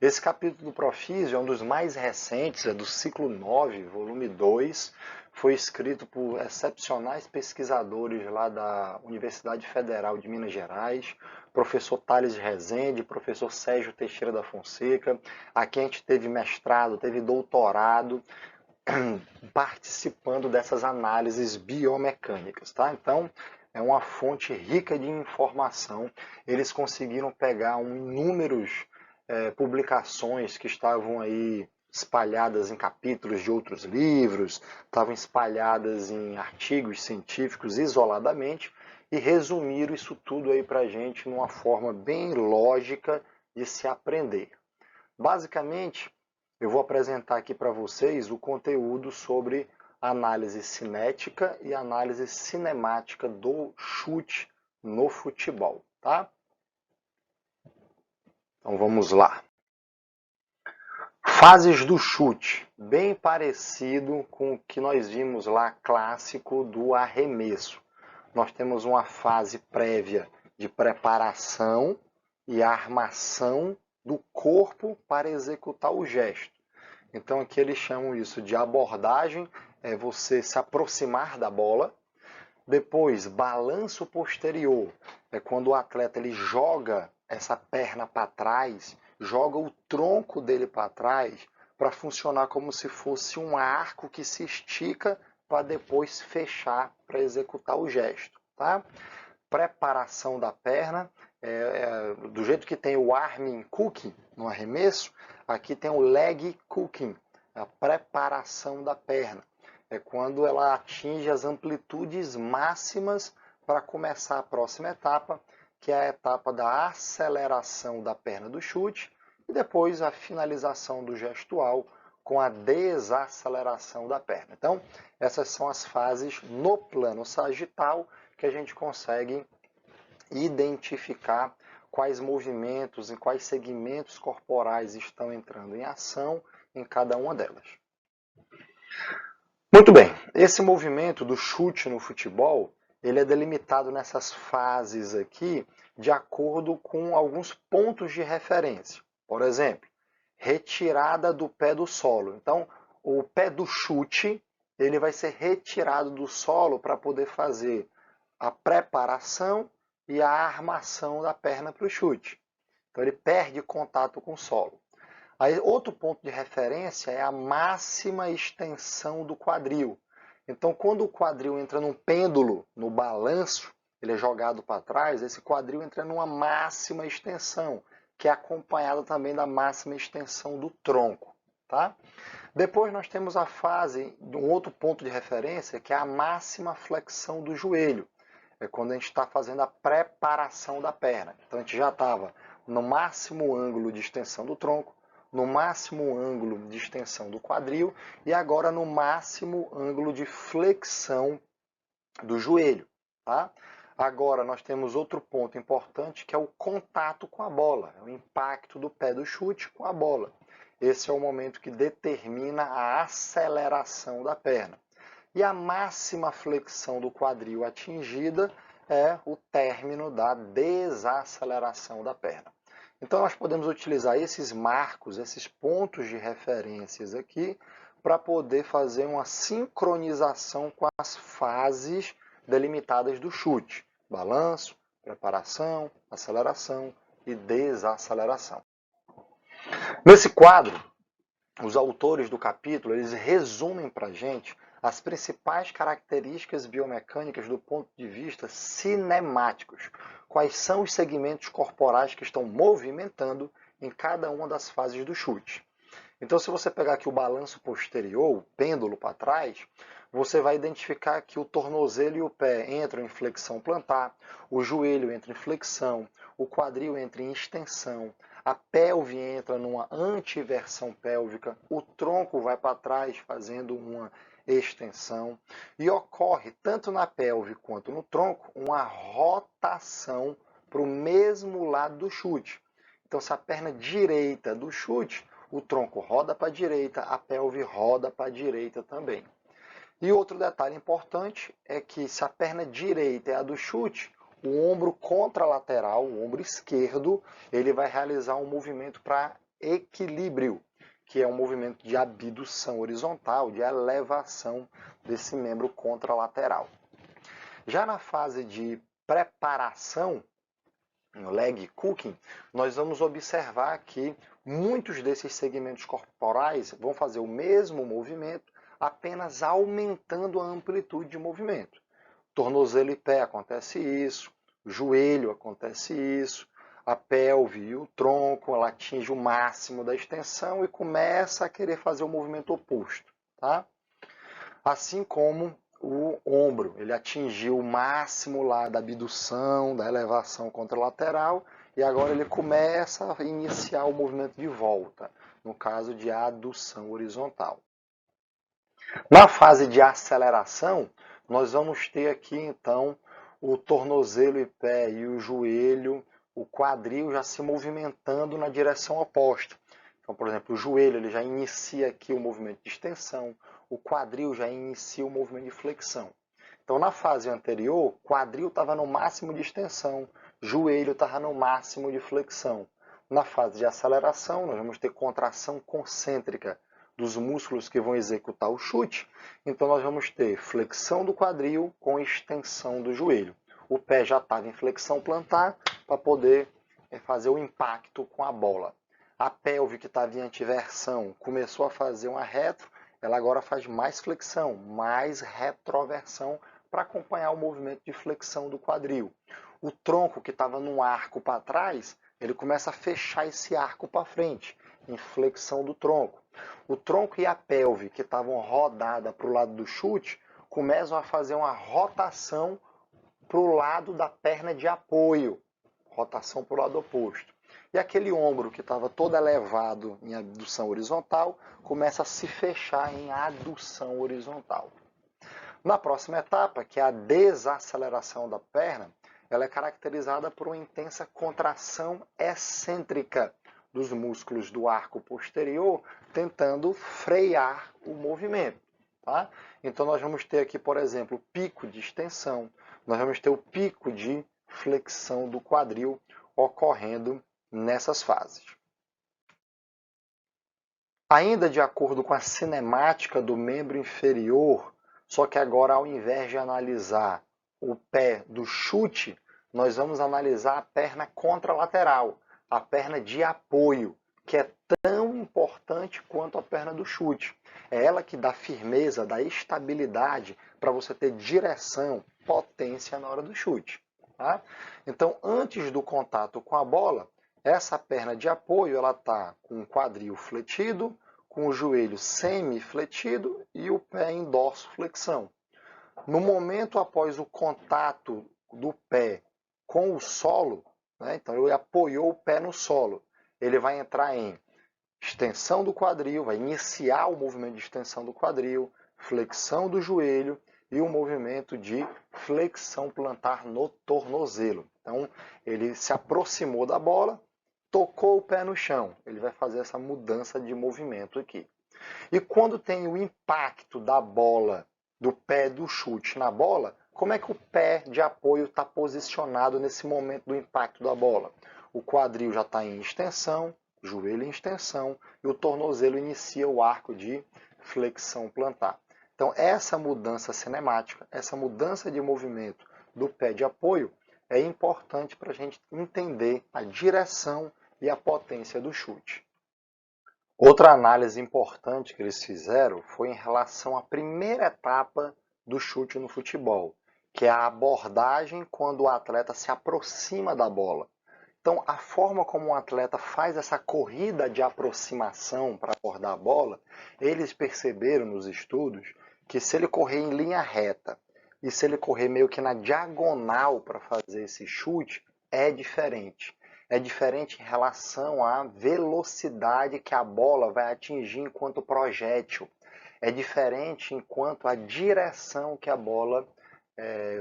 Esse capítulo do Profísio é um dos mais recentes, é do ciclo 9, volume 2, foi escrito por excepcionais pesquisadores lá da Universidade Federal de Minas Gerais, professor Thales Rezende, professor Sérgio Teixeira da Fonseca. Aqui a gente teve mestrado, teve doutorado, participando dessas análises biomecânicas, tá? Então, é uma fonte rica de informação. Eles conseguiram pegar inúmeros publicações que estavam aí espalhadas em capítulos de outros livros, estavam espalhadas em artigos científicos isoladamente e resumiram isso tudo aí pra gente numa forma bem lógica de se aprender. Basicamente, eu vou apresentar aqui para vocês o conteúdo sobre análise cinética e análise cinemática do chute no futebol, tá? Então vamos lá. Fases do chute, bem parecido com o que nós vimos lá clássico do arremesso. Nós temos uma fase prévia de preparação e armação do corpo para executar o gesto. Então aqui eles chamam isso de abordagem, é você se aproximar da bola. Depois, balanço posterior, é quando o atleta ele joga essa perna para trás, joga o tronco dele para trás, para funcionar como se fosse um arco que se estica para depois fechar para executar o gesto, tá? Preparação da perna, do jeito que tem o arm cooking no arremesso, aqui tem o leg cooking, a preparação da perna. É quando ela atinge as amplitudes máximas para começar a próxima etapa, que é a etapa da aceleração da perna do chute, e depois a finalização do gestual com a desaceleração da perna. Então, essas são as fases no plano sagital que a gente consegue identificar quais movimentos e quais segmentos corporais estão entrando em ação em cada uma delas. Muito bem, esse movimento do chute no futebol, ele é delimitado nessas fases aqui de acordo com alguns pontos de referência. Por exemplo, retirada do pé do solo. Então, o pé do chute, ele vai ser retirado do solo para poder fazer a preparação e a armação da perna para o chute. Então, ele perde contato com o solo. Aí, outro ponto de referência é a máxima extensão do quadril. Então, quando o quadril entra num pêndulo, no balanço, ele é jogado para trás, esse quadril entra numa máxima extensão, que é acompanhada também da máxima extensão do tronco, tá? Depois nós temos a fase, um outro ponto de referência, que é a máxima flexão do joelho. É quando a gente está fazendo a preparação da perna. Então, a gente já estava no máximo ângulo de extensão do tronco, no máximo ângulo de extensão do quadril e agora no máximo ângulo de flexão do joelho, tá? Agora nós temos outro ponto importante que é o contato com a bola, é o impacto do pé do chute com a bola. Esse é o momento que determina a aceleração da perna. E a máxima flexão do quadril atingida é o término da desaceleração da perna. Então, nós podemos utilizar esses marcos, esses pontos de referências aqui, para poder fazer uma sincronização com as fases delimitadas do chute. Balanço, preparação, aceleração e desaceleração. Nesse quadro, os autores do capítulo, eles resumem para a gente as principais características biomecânicas do ponto de vista cinemáticos. Quais são os segmentos corporais que estão movimentando em cada uma das fases do chute. Então, se você pegar aqui o balanço posterior, o pêndulo para trás, você vai identificar que o tornozelo e o pé entram em flexão plantar, o joelho entra em flexão, o quadril entra em extensão, a pelve entra numa antiversão pélvica, o tronco vai para trás fazendo uma extensão e ocorre tanto na pelve quanto no tronco uma rotação para o mesmo lado do chute. Então, se a perna direita do chute, o tronco roda para a direita, a pelve roda para a direita também. E outro detalhe importante é que se a perna direita é a do chute, o ombro contralateral, o ombro esquerdo, ele vai realizar um movimento para equilíbrio, que é um movimento de abdução horizontal, de elevação desse membro contralateral. Já na fase de preparação, no leg cooking, nós vamos observar que muitos desses segmentos corporais vão fazer o mesmo movimento, apenas aumentando a amplitude de movimento. Tornozelo e pé acontece isso, joelho acontece isso, a pelve e o tronco, ela atinge o máximo da extensão e começa a querer fazer o movimento oposto, tá? Assim como o ombro, ele atingiu o máximo lá da abdução, da elevação contralateral, e agora ele começa a iniciar o movimento de volta, no caso de adução horizontal. Na fase de aceleração, nós vamos ter aqui então o tornozelo e pé e o joelho, o quadril já se movimentando na direção oposta. Então, por exemplo, o joelho ele já inicia aqui o movimento de extensão, o quadril já inicia o movimento de flexão. Então, na fase anterior, quadril estava no máximo de extensão, joelho estava no máximo de flexão. Na fase de aceleração, nós vamos ter contração concêntrica dos músculos que vão executar o chute. Então, nós vamos ter flexão do quadril com extensão do joelho. O pé já estava em flexão plantar para poder fazer o impacto com a bola. A pelve que estava em antiversão começou a fazer uma retro, ela agora faz mais flexão, mais retroversão para acompanhar o movimento de flexão do quadril. O tronco que estava num arco para trás, ele começa a fechar esse arco para frente, em flexão do tronco. O tronco e a pelve que estavam rodadas para o lado do chute, começam a fazer uma rotação para o lado da perna de apoio, rotação para o lado oposto. E aquele ombro que estava todo elevado em abdução horizontal, começa a se fechar em adução horizontal. Na próxima etapa, que é a desaceleração da perna, ela é caracterizada por uma intensa contração excêntrica dos músculos do arco posterior, tentando frear o movimento. Tá? Então nós vamos ter aqui, por exemplo, o pico de extensão, nós vamos ter o pico de flexão do quadril ocorrendo nessas fases. Ainda de acordo com a cinemática do membro inferior, só que agora ao invés de analisar o pé do chute, nós vamos analisar a perna contralateral, a perna de apoio, que é tão importante quanto a perna do chute. É ela que dá firmeza, dá estabilidade para você ter direção, potência na hora do chute. Tá? Então, antes do contato com a bola, essa perna de apoio ela está com o quadril fletido, com o joelho semi-fletido e o pé em dorsiflexão. No momento após o contato do pé com o solo, né, então ele apoiou o pé no solo, ele vai entrar em extensão do quadril, vai iniciar o movimento de extensão do quadril, flexão do joelho e o movimento de flexão plantar no tornozelo. Então, ele se aproximou da bola, tocou o pé no chão, ele vai fazer essa mudança de movimento aqui. E quando tem o impacto da bola, do pé do chute na bola, como é que o pé de apoio está posicionado nesse momento do impacto da bola? O quadril já está em extensão, joelho em extensão, e o tornozelo inicia o arco de flexão plantar. Então, essa mudança cinemática, essa mudança de movimento do pé de apoio é importante para a gente entender a direção e a potência do chute. Outra análise importante que eles fizeram foi em relação à primeira etapa do chute no futebol, que é a abordagem quando o atleta se aproxima da bola. Então, a forma como o atleta faz essa corrida de aproximação para abordar a bola, eles perceberam nos estudos que se ele correr em linha reta e se ele correr meio que na diagonal para fazer esse chute, é diferente. É diferente em relação à velocidade que a bola vai atingir enquanto projétil. É diferente enquanto a direção que a bola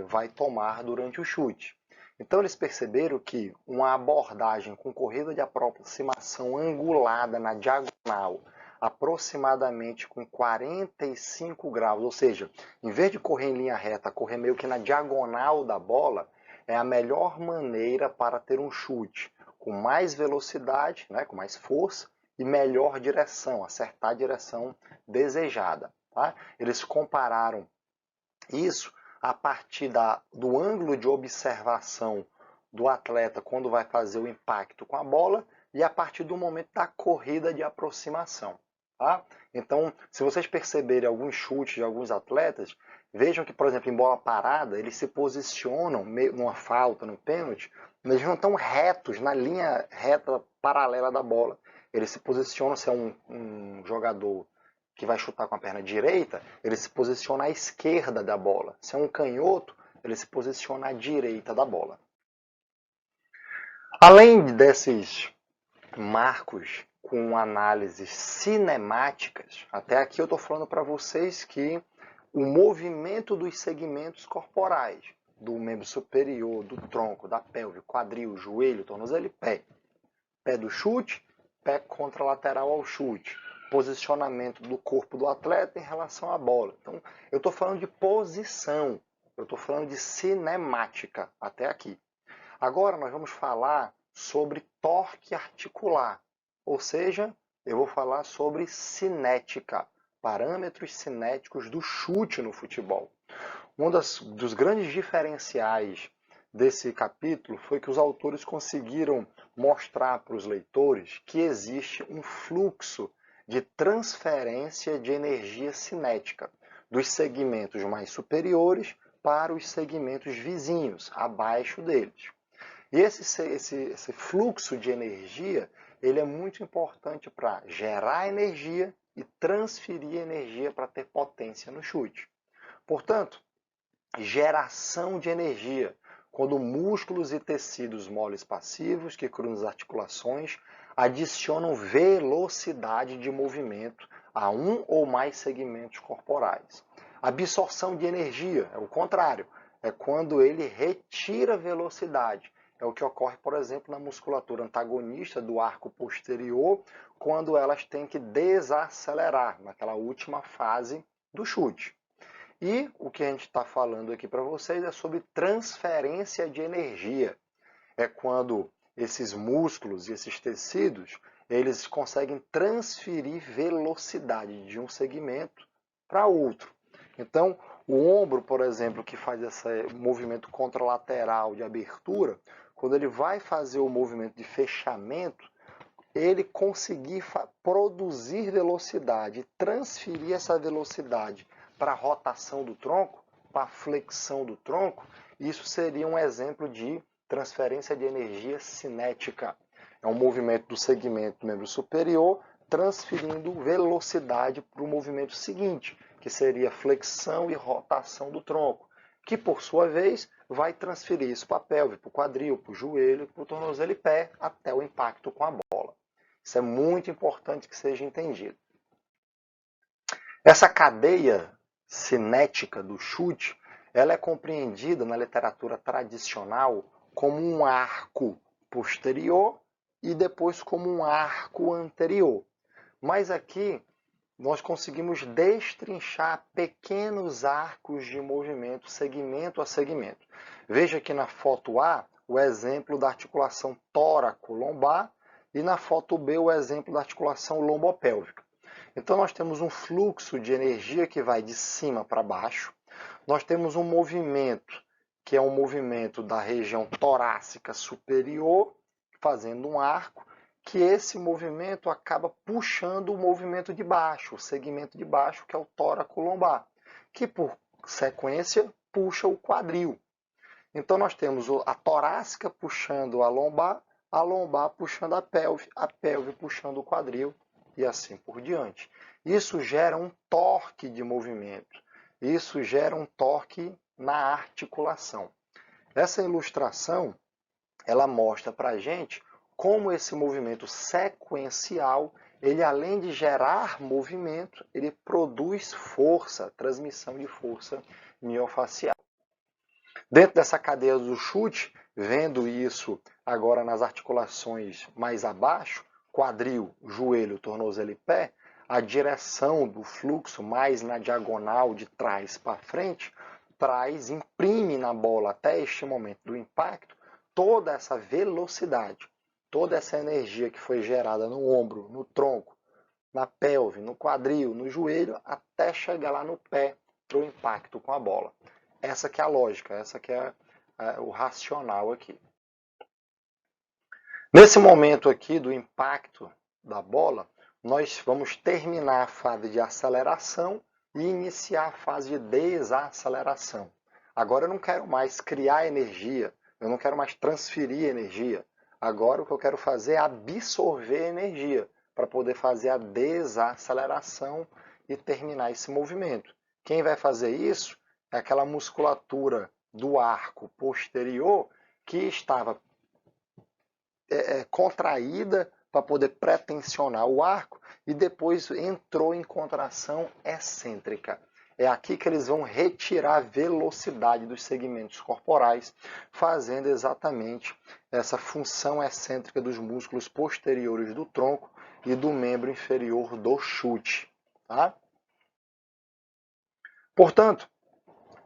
vai tomar durante o chute. Então eles perceberam que uma abordagem com corrida de aproximação angulada na diagonal, aproximadamente com 45 graus, ou seja, em vez de correr em linha reta, correr meio que na diagonal da bola, é a melhor maneira para ter um chute com mais velocidade, né, com mais força e melhor direção, acertar a direção desejada. Tá? Eles compararam isso a partir do ângulo de observação do atleta quando vai fazer o impacto com a bola e a partir do momento da corrida de aproximação. Tá? Então, se vocês perceberem alguns chutes de alguns atletas, vejam que, por exemplo, em bola parada, eles se posicionam numa falta, num pênalti, eles não estão retos, na linha reta paralela da bola. Eles se posicionam, se é um jogador que vai chutar com a perna direita, ele se posiciona à esquerda da bola. Se é um canhoto, ele se posiciona à direita da bola. Além desses marcos com análises cinemáticas, até aqui eu estou falando para vocês que o movimento dos segmentos corporais, do membro superior, do tronco, da pelve, quadril, joelho, tornozelo e pé. Pé do chute, pé contralateral ao chute. Posicionamento do corpo do atleta em relação à bola. Então, eu estou falando de posição, eu estou falando de cinemática até aqui. Agora nós vamos falar sobre torque articular, ou seja, eu vou falar sobre cinética, parâmetros cinéticos do chute no futebol. Um dos grandes diferenciais desse capítulo foi que os autores conseguiram mostrar para os leitores que existe um fluxo de transferência de energia cinética dos segmentos mais superiores para os segmentos vizinhos, abaixo deles. E esse fluxo de energia, ele é muito importante para gerar energia e transferir energia para ter potência no chute. Portanto, geração de energia, quando músculos e tecidos moles passivos que cruzam as articulações adicionam velocidade de movimento a um ou mais segmentos corporais. Absorção de energia é o contrário, é quando ele retira velocidade. É o que ocorre, por exemplo, na musculatura antagonista do arco posterior, quando elas têm que desacelerar, naquela última fase do chute. E o que a gente está falando aqui para vocês é sobre transferência de energia. É quando esses músculos e esses tecidos, eles conseguem transferir velocidade de um segmento para outro. Então, o ombro, por exemplo, que faz esse movimento contralateral de abertura, quando ele vai fazer o movimento de fechamento, ele conseguir produzir velocidade, transferir essa velocidade para a rotação do tronco, para a flexão do tronco, isso seria um exemplo de transferência de energia cinética. É um movimento do segmento do membro superior transferindo velocidade para o movimento seguinte, que seria flexão e rotação do tronco, que por sua vez vai transferir isso para a pelve, para o quadril, para o joelho, para o tornozelo e pé, até o impacto com a bola. Isso é muito importante que seja entendido. Essa cadeia cinética do chute, ela é compreendida na literatura tradicional como um arco posterior e depois como um arco anterior. Mas aqui nós conseguimos destrinchar pequenos arcos de movimento, segmento a segmento. Veja aqui na foto A o exemplo da articulação tóraco-lombar e na foto B o exemplo da articulação lombopélvica. Então nós temos um fluxo de energia que vai de cima para baixo. Nós temos um movimento que é um movimento da região torácica superior, fazendo um arco, que esse movimento acaba puxando o movimento de baixo, o segmento de baixo, que é o tóraco-lombar, que por sequência puxa o quadril. Então nós temos a torácica puxando a lombar puxando a pelve puxando o quadril e assim por diante. Isso gera um torque de movimento, isso gera um torque na articulação. Essa ilustração, ela mostra para a gente como esse movimento sequencial, ele além de gerar movimento, ele produz força, transmissão de força miofacial. Dentro dessa cadeia do chute, Vendo isso agora nas articulações mais abaixo, quadril, joelho, tornozelo e pé, a direção do fluxo mais na diagonal de trás para frente, imprime na bola até este momento do impacto toda essa velocidade, toda essa energia que foi gerada no ombro, no tronco, na pelve, no quadril, no joelho, até chegar lá no pé para o impacto com a bola. Essa que é a lógica, essa que é o racional aqui. Nesse momento aqui do impacto da bola, nós vamos terminar a fase de aceleração e iniciar a fase de desaceleração. Agora eu não quero mais criar energia, eu não quero mais transferir energia. Agora o que eu quero fazer é absorver energia para poder fazer a desaceleração e terminar esse movimento. Quem vai fazer isso é aquela musculatura do arco posterior que estava contraída para poder pretensionar o arco e depois entrou em contração excêntrica. É aqui que eles vão retirar a velocidade dos segmentos corporais, fazendo exatamente essa função excêntrica dos músculos posteriores do tronco e do membro inferior do chute. Tá? Portanto,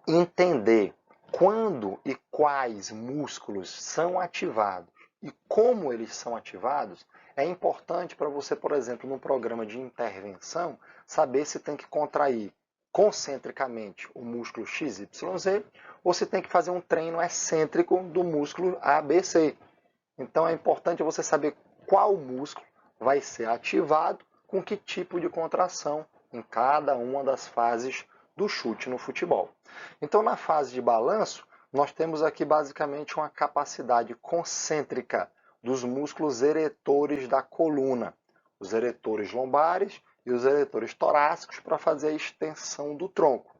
entender quando e quais músculos são ativados e como eles são ativados é importante para você, por exemplo, no programa de intervenção, saber se tem que contrair concentricamente o músculo XYZ ou se tem que fazer um treino excêntrico do músculo ABC. Então é importante você saber qual músculo vai ser ativado com que tipo de contração em cada uma das fases do chute no futebol. Então, na fase de balanço, nós temos aqui basicamente uma capacidade concêntrica dos músculos eretores da coluna, os eretores lombares e os eretores torácicos para fazer a extensão do tronco.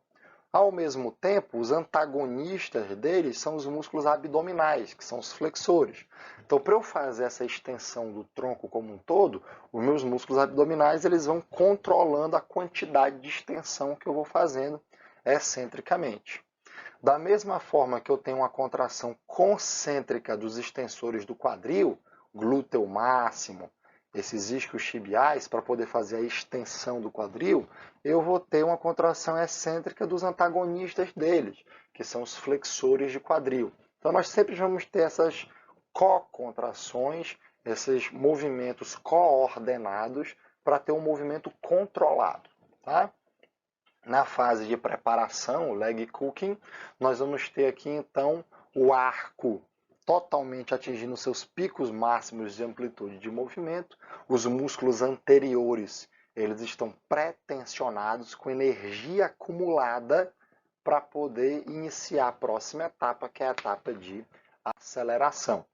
Ao mesmo tempo, os antagonistas deles são os músculos abdominais, que são os flexores. Então, para eu fazer essa extensão do tronco como um todo, os meus músculos abdominais eles vão controlando a quantidade de extensão que eu vou fazendo excentricamente. Da mesma forma que eu tenho uma contração concêntrica dos extensores do quadril, glúteo máximo, esses isquiotibiais, para poder fazer a extensão do quadril, eu vou ter uma contração excêntrica dos antagonistas deles, que são os flexores de quadril. Então, nós sempre vamos ter essas co-contrações, esses movimentos coordenados, para ter um movimento controlado. Tá? Na fase de preparação, leg cooking, nós vamos ter aqui, então, o arco totalmente atingindo seus picos máximos de amplitude de movimento. Os músculos anteriores, eles estão pretensionados com energia acumulada para poder iniciar a próxima etapa, que é a etapa de aceleração.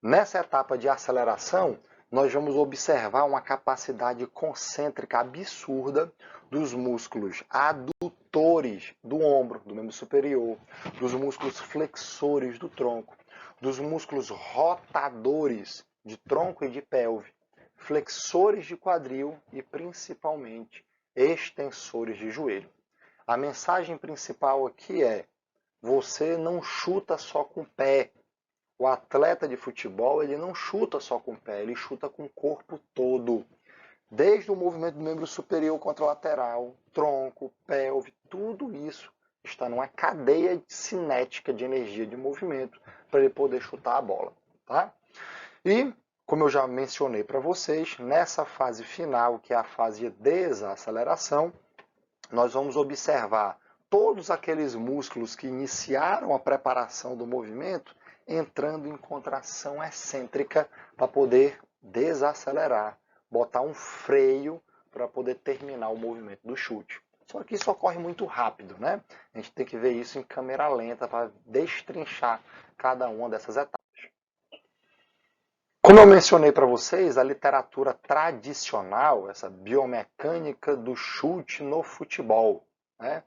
Nessa etapa de aceleração, nós vamos observar uma capacidade concêntrica absurda dos músculos adutores do ombro, do membro superior, dos músculos flexores do tronco, dos músculos rotadores de tronco e de pelve, flexores de quadril e, principalmente, extensores de joelho. A mensagem principal aqui é: você não chuta só com o pé. O atleta de futebol ele não chuta só com o pé, ele chuta com o corpo todo. Desde o movimento do membro superior contra lateral, tronco, pelve, tudo isso está numa cadeia cinética de energia de movimento para ele poder chutar a bola. Tá? E, como eu já mencionei para vocês, nessa fase final, que é a fase de desaceleração, nós vamos observar todos aqueles músculos que iniciaram a preparação do movimento entrando em contração excêntrica para poder desacelerar, botar um freio para poder terminar o movimento do chute. Só que isso ocorre muito rápido, né? A gente tem que ver isso em câmera lenta para destrinchar cada uma dessas etapas. Como eu mencionei para vocês, a literatura tradicional, essa biomecânica do chute no futebol, né?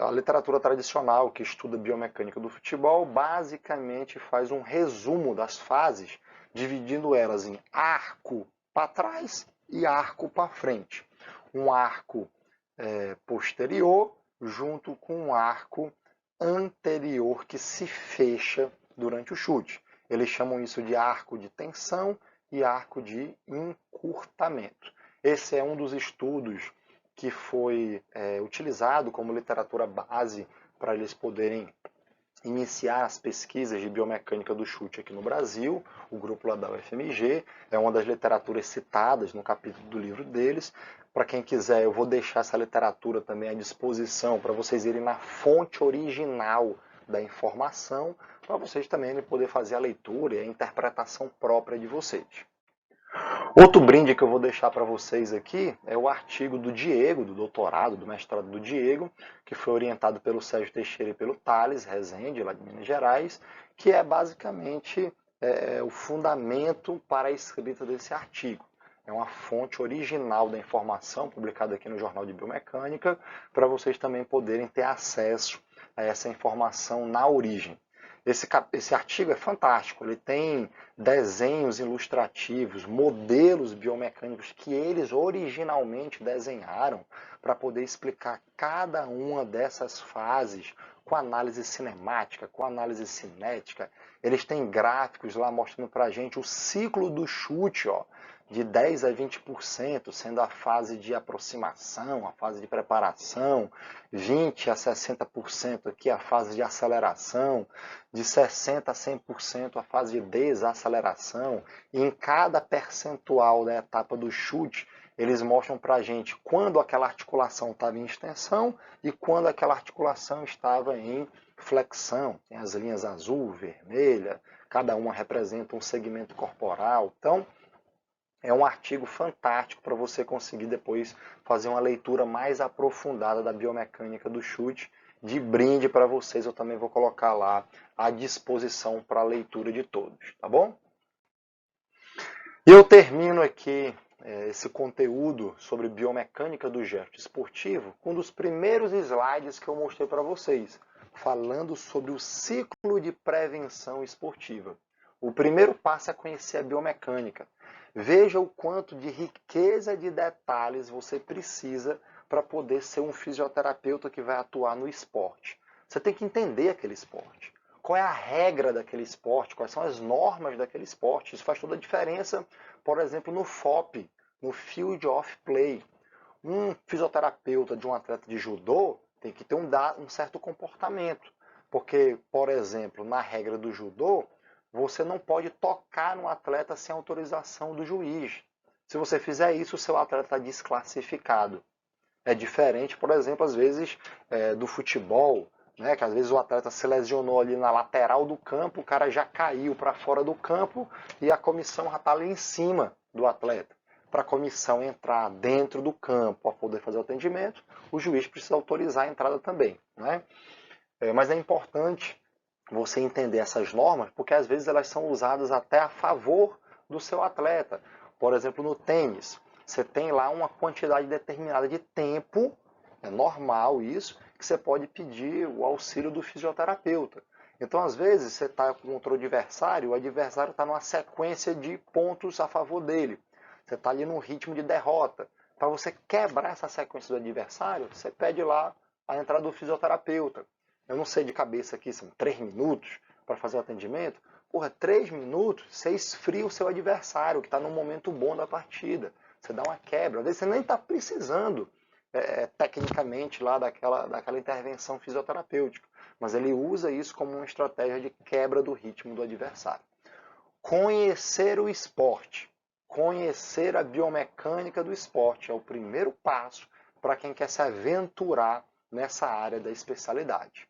A literatura tradicional que estuda biomecânica do futebol basicamente faz um resumo das fases, dividindo elas em arco para trás e arco para frente. Um arco posterior junto com um arco anterior que se fecha durante o chute. Eles chamam isso de arco de tensão e arco de encurtamento. Esse é um dos estudos que foi utilizado como literatura base para eles poderem iniciar as pesquisas de biomecânica do chute aqui no Brasil. O grupo lá da UFMG é uma das literaturas citadas no capítulo do livro deles. Para quem quiser, eu vou deixar essa literatura também à disposição para vocês irem na fonte original da informação, para vocês também poderem fazer a leitura e a interpretação própria de vocês. Outro brinde que eu vou deixar para vocês aqui é o artigo do Diego, do doutorado, do mestrado do Diego, que foi orientado pelo Sérgio Teixeira e pelo Thales Rezende, lá de Minas Gerais, que é basicamente o fundamento para a escrita desse artigo. É uma fonte original da informação publicada aqui no Jornal de Biomecânica, para vocês também poderem ter acesso a essa informação na origem. Esse artigo é fantástico, ele tem desenhos ilustrativos, modelos biomecânicos que eles originalmente desenharam para poder explicar cada uma dessas fases com análise cinemática, com análise cinética. Eles têm gráficos lá mostrando para a gente o ciclo do chute, de 10 a 20%, sendo a fase de aproximação, a fase de preparação, 20 a 60% aqui a fase de aceleração, de 60 a 100% a fase de desaceleração, e em cada percentual da etapa do chute, eles mostram para a gente quando aquela articulação estava em extensão e quando aquela articulação estava em flexão. Tem as linhas azul, vermelha, cada uma representa um segmento corporal. Então, é um artigo fantástico para você conseguir depois fazer uma leitura mais aprofundada da biomecânica do chute. De brinde para vocês, eu também vou colocar lá à disposição para a leitura de todos, tá bom? E eu termino aqui esse conteúdo sobre biomecânica do gesto esportivo com um dos primeiros slides que eu mostrei para vocês, falando sobre o ciclo de prevenção esportiva. O primeiro passo é conhecer a biomecânica. Veja o quanto de riqueza de detalhes você precisa para poder ser um fisioterapeuta que vai atuar no esporte. Você tem que entender aquele esporte. Qual é a regra daquele esporte? Quais são as normas daquele esporte? Isso faz toda a diferença, por exemplo, no FOP, no Field of Play. Um fisioterapeuta de um atleta de judô tem que ter um certo comportamento. Porque, por exemplo, na regra do judô, você não pode tocar no atleta sem autorização do juiz. Se você fizer isso, o seu atleta está desclassificado. É diferente, por exemplo, às vezes, do futebol, né? Que às vezes o atleta se lesionou ali na lateral do campo, o cara já caiu para fora do campo e a comissão já está ali em cima do atleta. Para a comissão entrar dentro do campo para poder fazer o atendimento, o juiz precisa autorizar a entrada também, né? Mas é importante você entender essas normas, porque às vezes elas são usadas até a favor do seu atleta. Por exemplo, no tênis, você tem lá uma quantidade determinada de tempo, é normal isso, que você pode pedir o auxílio do fisioterapeuta. Então, às vezes, você está contra o adversário está numa sequência de pontos a favor dele. Você está ali num ritmo de derrota. Para você quebrar essa sequência do adversário, você pede lá a entrada do fisioterapeuta. Eu não sei de cabeça aqui, são 3 minutos para fazer o atendimento. 3 minutos, você esfria o seu adversário, que está num momento bom da partida. Você dá uma quebra. Às vezes você nem está precisando, tecnicamente, lá daquela intervenção fisioterapêutica. Mas ele usa isso como uma estratégia de quebra do ritmo do adversário. Conhecer o esporte, conhecer a biomecânica do esporte é o primeiro passo para quem quer se aventurar nessa área da especialidade.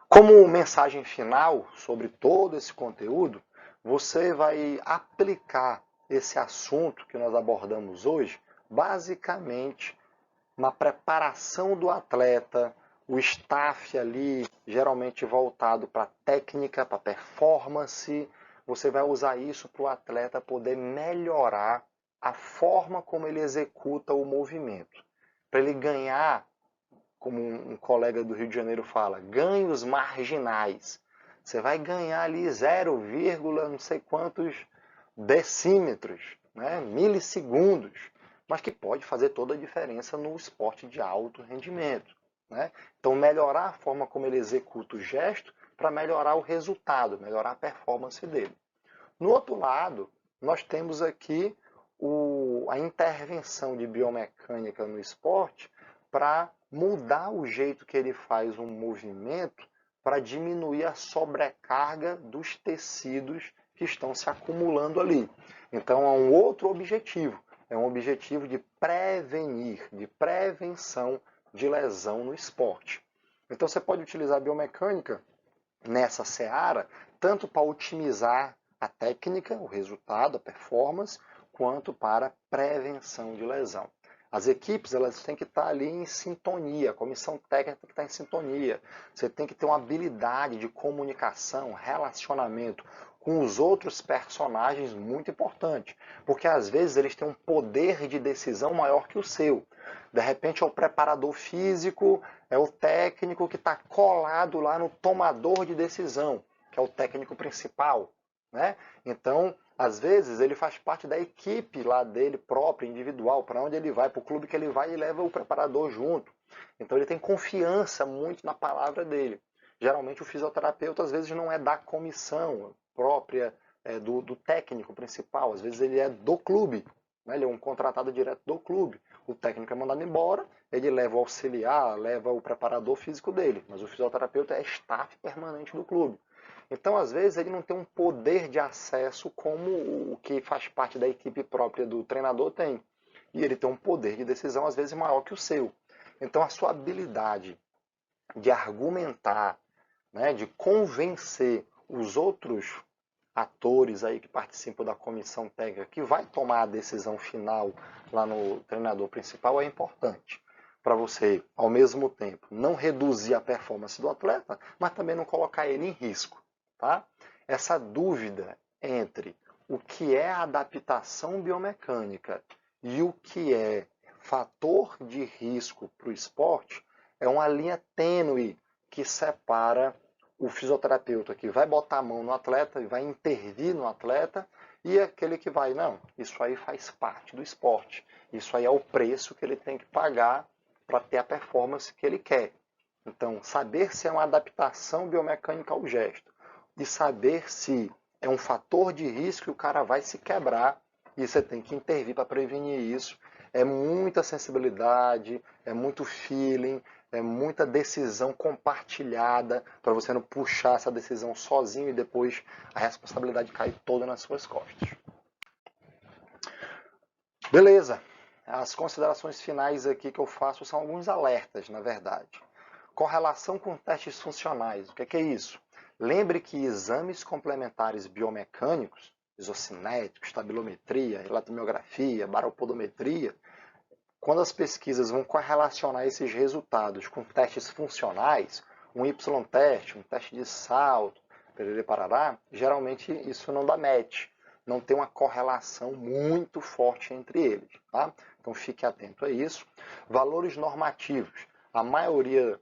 Como mensagem final sobre todo esse conteúdo, você vai aplicar esse assunto que nós abordamos hoje, basicamente na preparação do atleta, o staff ali, geralmente voltado para técnica, para performance. Você vai usar isso para o atleta poder melhorar a forma como ele executa o movimento, para ele ganhar, como um colega do Rio de Janeiro fala, ganhos marginais. Você vai ganhar ali 0, não sei quantos decímetros, né? Milissegundos, mas que pode fazer toda a diferença no esporte de alto rendimento, né? Então, melhorar a forma como ele executa o gesto para melhorar o resultado, melhorar a performance dele. No outro lado, nós temos aqui a intervenção de biomecânica no esporte para mudar o jeito que ele faz um movimento para diminuir a sobrecarga dos tecidos que estão se acumulando ali. Então, é um outro objetivo. É um objetivo de prevenir, de prevenção de lesão no esporte. Então, você pode utilizar a biomecânica nessa seara, tanto para otimizar a técnica, o resultado, a performance, quanto para prevenção de lesão. As equipes elas têm que estar ali em sintonia, a comissão técnica tem que estar em sintonia. Você tem que ter uma habilidade de comunicação, relacionamento com os outros personagens muito importante, porque às vezes eles têm um poder de decisão maior que o seu. De repente é o preparador físico, é o técnico que está colado lá no tomador de decisão, que é o técnico principal, né? Então, às vezes, ele faz parte da equipe lá dele própria, individual, para onde ele vai, para o clube que ele vai e leva o preparador junto. Então, ele tem confiança muito na palavra dele. Geralmente, o fisioterapeuta, às vezes, não é da comissão própria do técnico principal, às vezes, ele é do clube, né? Ele é um contratado direto do clube. O técnico é mandado embora, ele leva o auxiliar, leva o preparador físico dele, mas o fisioterapeuta é staff permanente do clube. Então, às vezes, ele não tem um poder de acesso como o que faz parte da equipe própria do treinador tem. E ele tem um poder de decisão, às vezes, maior que o seu. Então, a sua habilidade de argumentar, né, de convencer os outros atores aí que participam da comissão técnica, que vai tomar a decisão final lá no treinador principal, é importante. Para você, ao mesmo tempo, não reduzir a performance do atleta, mas também não colocar ele em risco. Tá? Essa dúvida entre o que é adaptação biomecânica e o que é fator de risco para o esporte é uma linha tênue que separa o fisioterapeuta que vai botar a mão no atleta e vai intervir no atleta e aquele que vai, não, isso aí faz parte do esporte. Isso aí é o preço que ele tem que pagar para ter a performance que ele quer. Então, saber se é uma adaptação biomecânica ao gesto e saber se é um fator de risco e o cara vai se quebrar e você tem que intervir para prevenir isso. É muita sensibilidade, é muito feeling, é muita decisão compartilhada para você não puxar essa decisão sozinho e depois a responsabilidade cair toda nas suas costas. Beleza. As considerações finais aqui que eu faço são alguns alertas, na verdade. Correlação com testes funcionais. O que é isso? Lembre que exames complementares biomecânicos, isocinético, estabilometria, eletromiografia, baropodometria, quando as pesquisas vão correlacionar esses resultados com testes funcionais, um Y-teste, um teste de salto, parará, geralmente isso não dá match, não tem uma correlação muito forte entre eles. Tá? Então fique atento a isso. Valores normativos. A maioria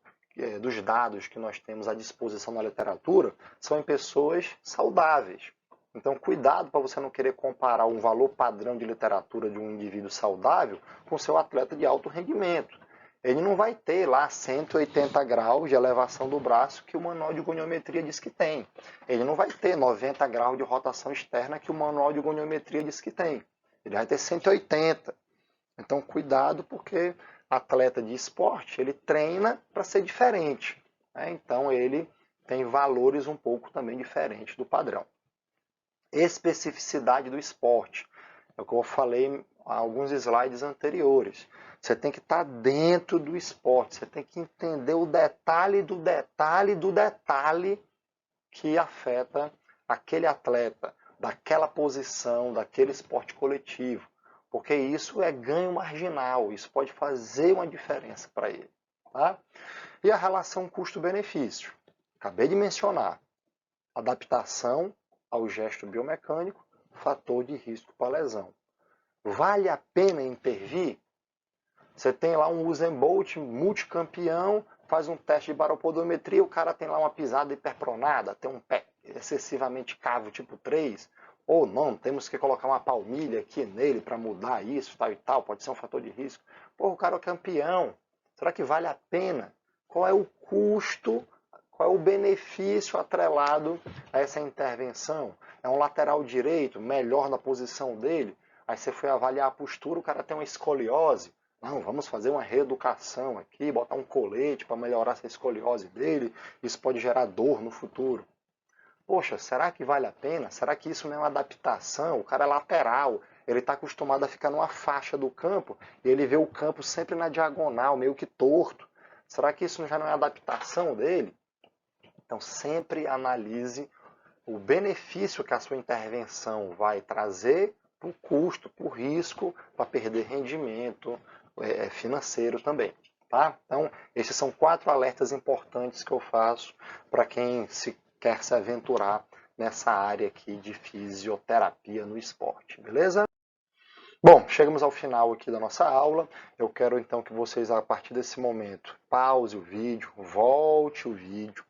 dos dados que nós temos à disposição na literatura são em pessoas saudáveis. Então, cuidado para você não querer comparar um valor padrão de literatura de um indivíduo saudável com seu atleta de alto rendimento. Ele não vai ter lá 180 graus de elevação do braço que o manual de goniometria diz que tem. Ele não vai ter 90 graus de rotação externa que o manual de goniometria diz que tem. Ele vai ter 180. Então, cuidado porque atleta de esporte, ele treina para ser diferente. Né? Então, ele tem valores um pouco também diferentes do padrão. Especificidade do esporte. É o que eu falei em alguns slides anteriores. Você tem que estar dentro do esporte. Você tem que entender o detalhe do detalhe do detalhe que afeta aquele atleta, daquela posição, daquele esporte coletivo. Porque isso é ganho marginal, isso pode fazer uma diferença para ele. Tá? E a relação custo-benefício? Acabei de mencionar. Adaptação ao gesto biomecânico, fator de risco para lesão. Vale a pena intervir? Você tem lá um Usain Bolt multicampeão, faz um teste de baropodometria, o cara tem lá uma pisada hiperpronada, tem um pé excessivamente cavo tipo 3, ou não, temos que colocar uma palmilha aqui nele para mudar isso, tal e tal, pode ser um fator de risco. Pô, o cara é campeão, será que vale a pena? Qual é o custo Qual é o benefício atrelado a essa intervenção? É um lateral direito, melhor na posição dele? Aí você foi avaliar a postura, o cara tem uma escoliose. Não, vamos fazer uma reeducação aqui, botar um colete para melhorar essa escoliose dele. Isso pode gerar dor no futuro. Poxa, será que vale a pena? Será que isso não é uma adaptação? O cara é lateral, ele está acostumado a ficar numa faixa do campo e ele vê o campo sempre na diagonal, meio que torto. Será que isso já não é adaptação dele? Então sempre analise o benefício que a sua intervenção vai trazer para o custo, para o risco, para perder rendimento financeiro também. Tá? Então, esses são 4 alertas importantes que eu faço para quem quer se aventurar nessa área aqui de fisioterapia no esporte, beleza? Bom, chegamos ao final aqui da nossa aula. Eu quero então que vocês, a partir desse momento, pause o vídeo, volte o vídeo,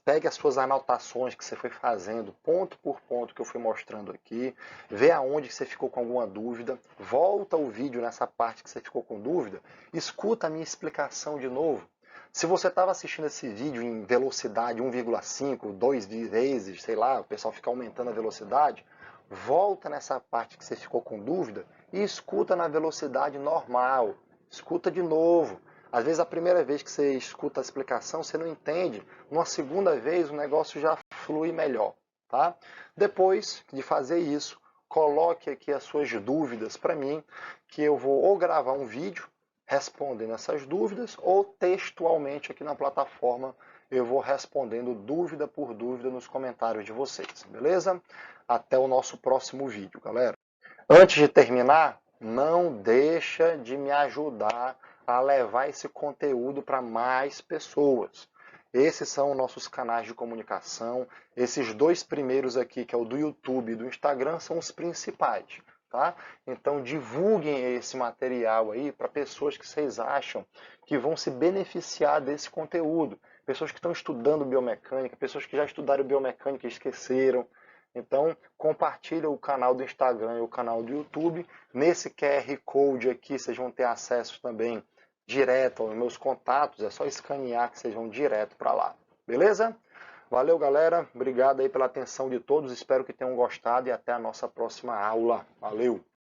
pegue as suas anotações que você foi fazendo, ponto por ponto que eu fui mostrando aqui, vê aonde que você ficou com alguma dúvida, volta o vídeo nessa parte que você ficou com dúvida, escuta a minha explicação de novo. Se você estava assistindo esse vídeo em velocidade 1,5, 2 vezes, sei lá, o pessoal fica aumentando a velocidade, volta nessa parte que você ficou com dúvida e escuta na velocidade normal. Escuta de novo. Às vezes a primeira vez que você escuta a explicação, você não entende. Numa segunda vez o negócio já flui melhor. Tá? Depois de fazer isso, coloque aqui as suas dúvidas para mim, que eu vou ou gravar um vídeo respondendo essas dúvidas, ou textualmente aqui na plataforma eu vou respondendo dúvida por dúvida nos comentários de vocês, beleza? Até o nosso próximo vídeo, galera. Antes de terminar, não deixa de me ajudar a levar esse conteúdo para mais pessoas. Esses são nossos canais de comunicação. Esses 2 primeiros aqui, que é o do YouTube e do Instagram, são os principais. Tá? Então divulguem esse material aí para pessoas que vocês acham que vão se beneficiar desse conteúdo. Pessoas que estão estudando biomecânica, pessoas que já estudaram biomecânica e esqueceram. Então, compartilha o canal do Instagram e o canal do YouTube. Nesse QR Code aqui, vocês vão ter acesso também direto aos meus contatos. É só escanear que vocês vão direto para lá. Beleza? Valeu, galera. Obrigado aí pela atenção de todos. Espero que tenham gostado e até a nossa próxima aula. Valeu!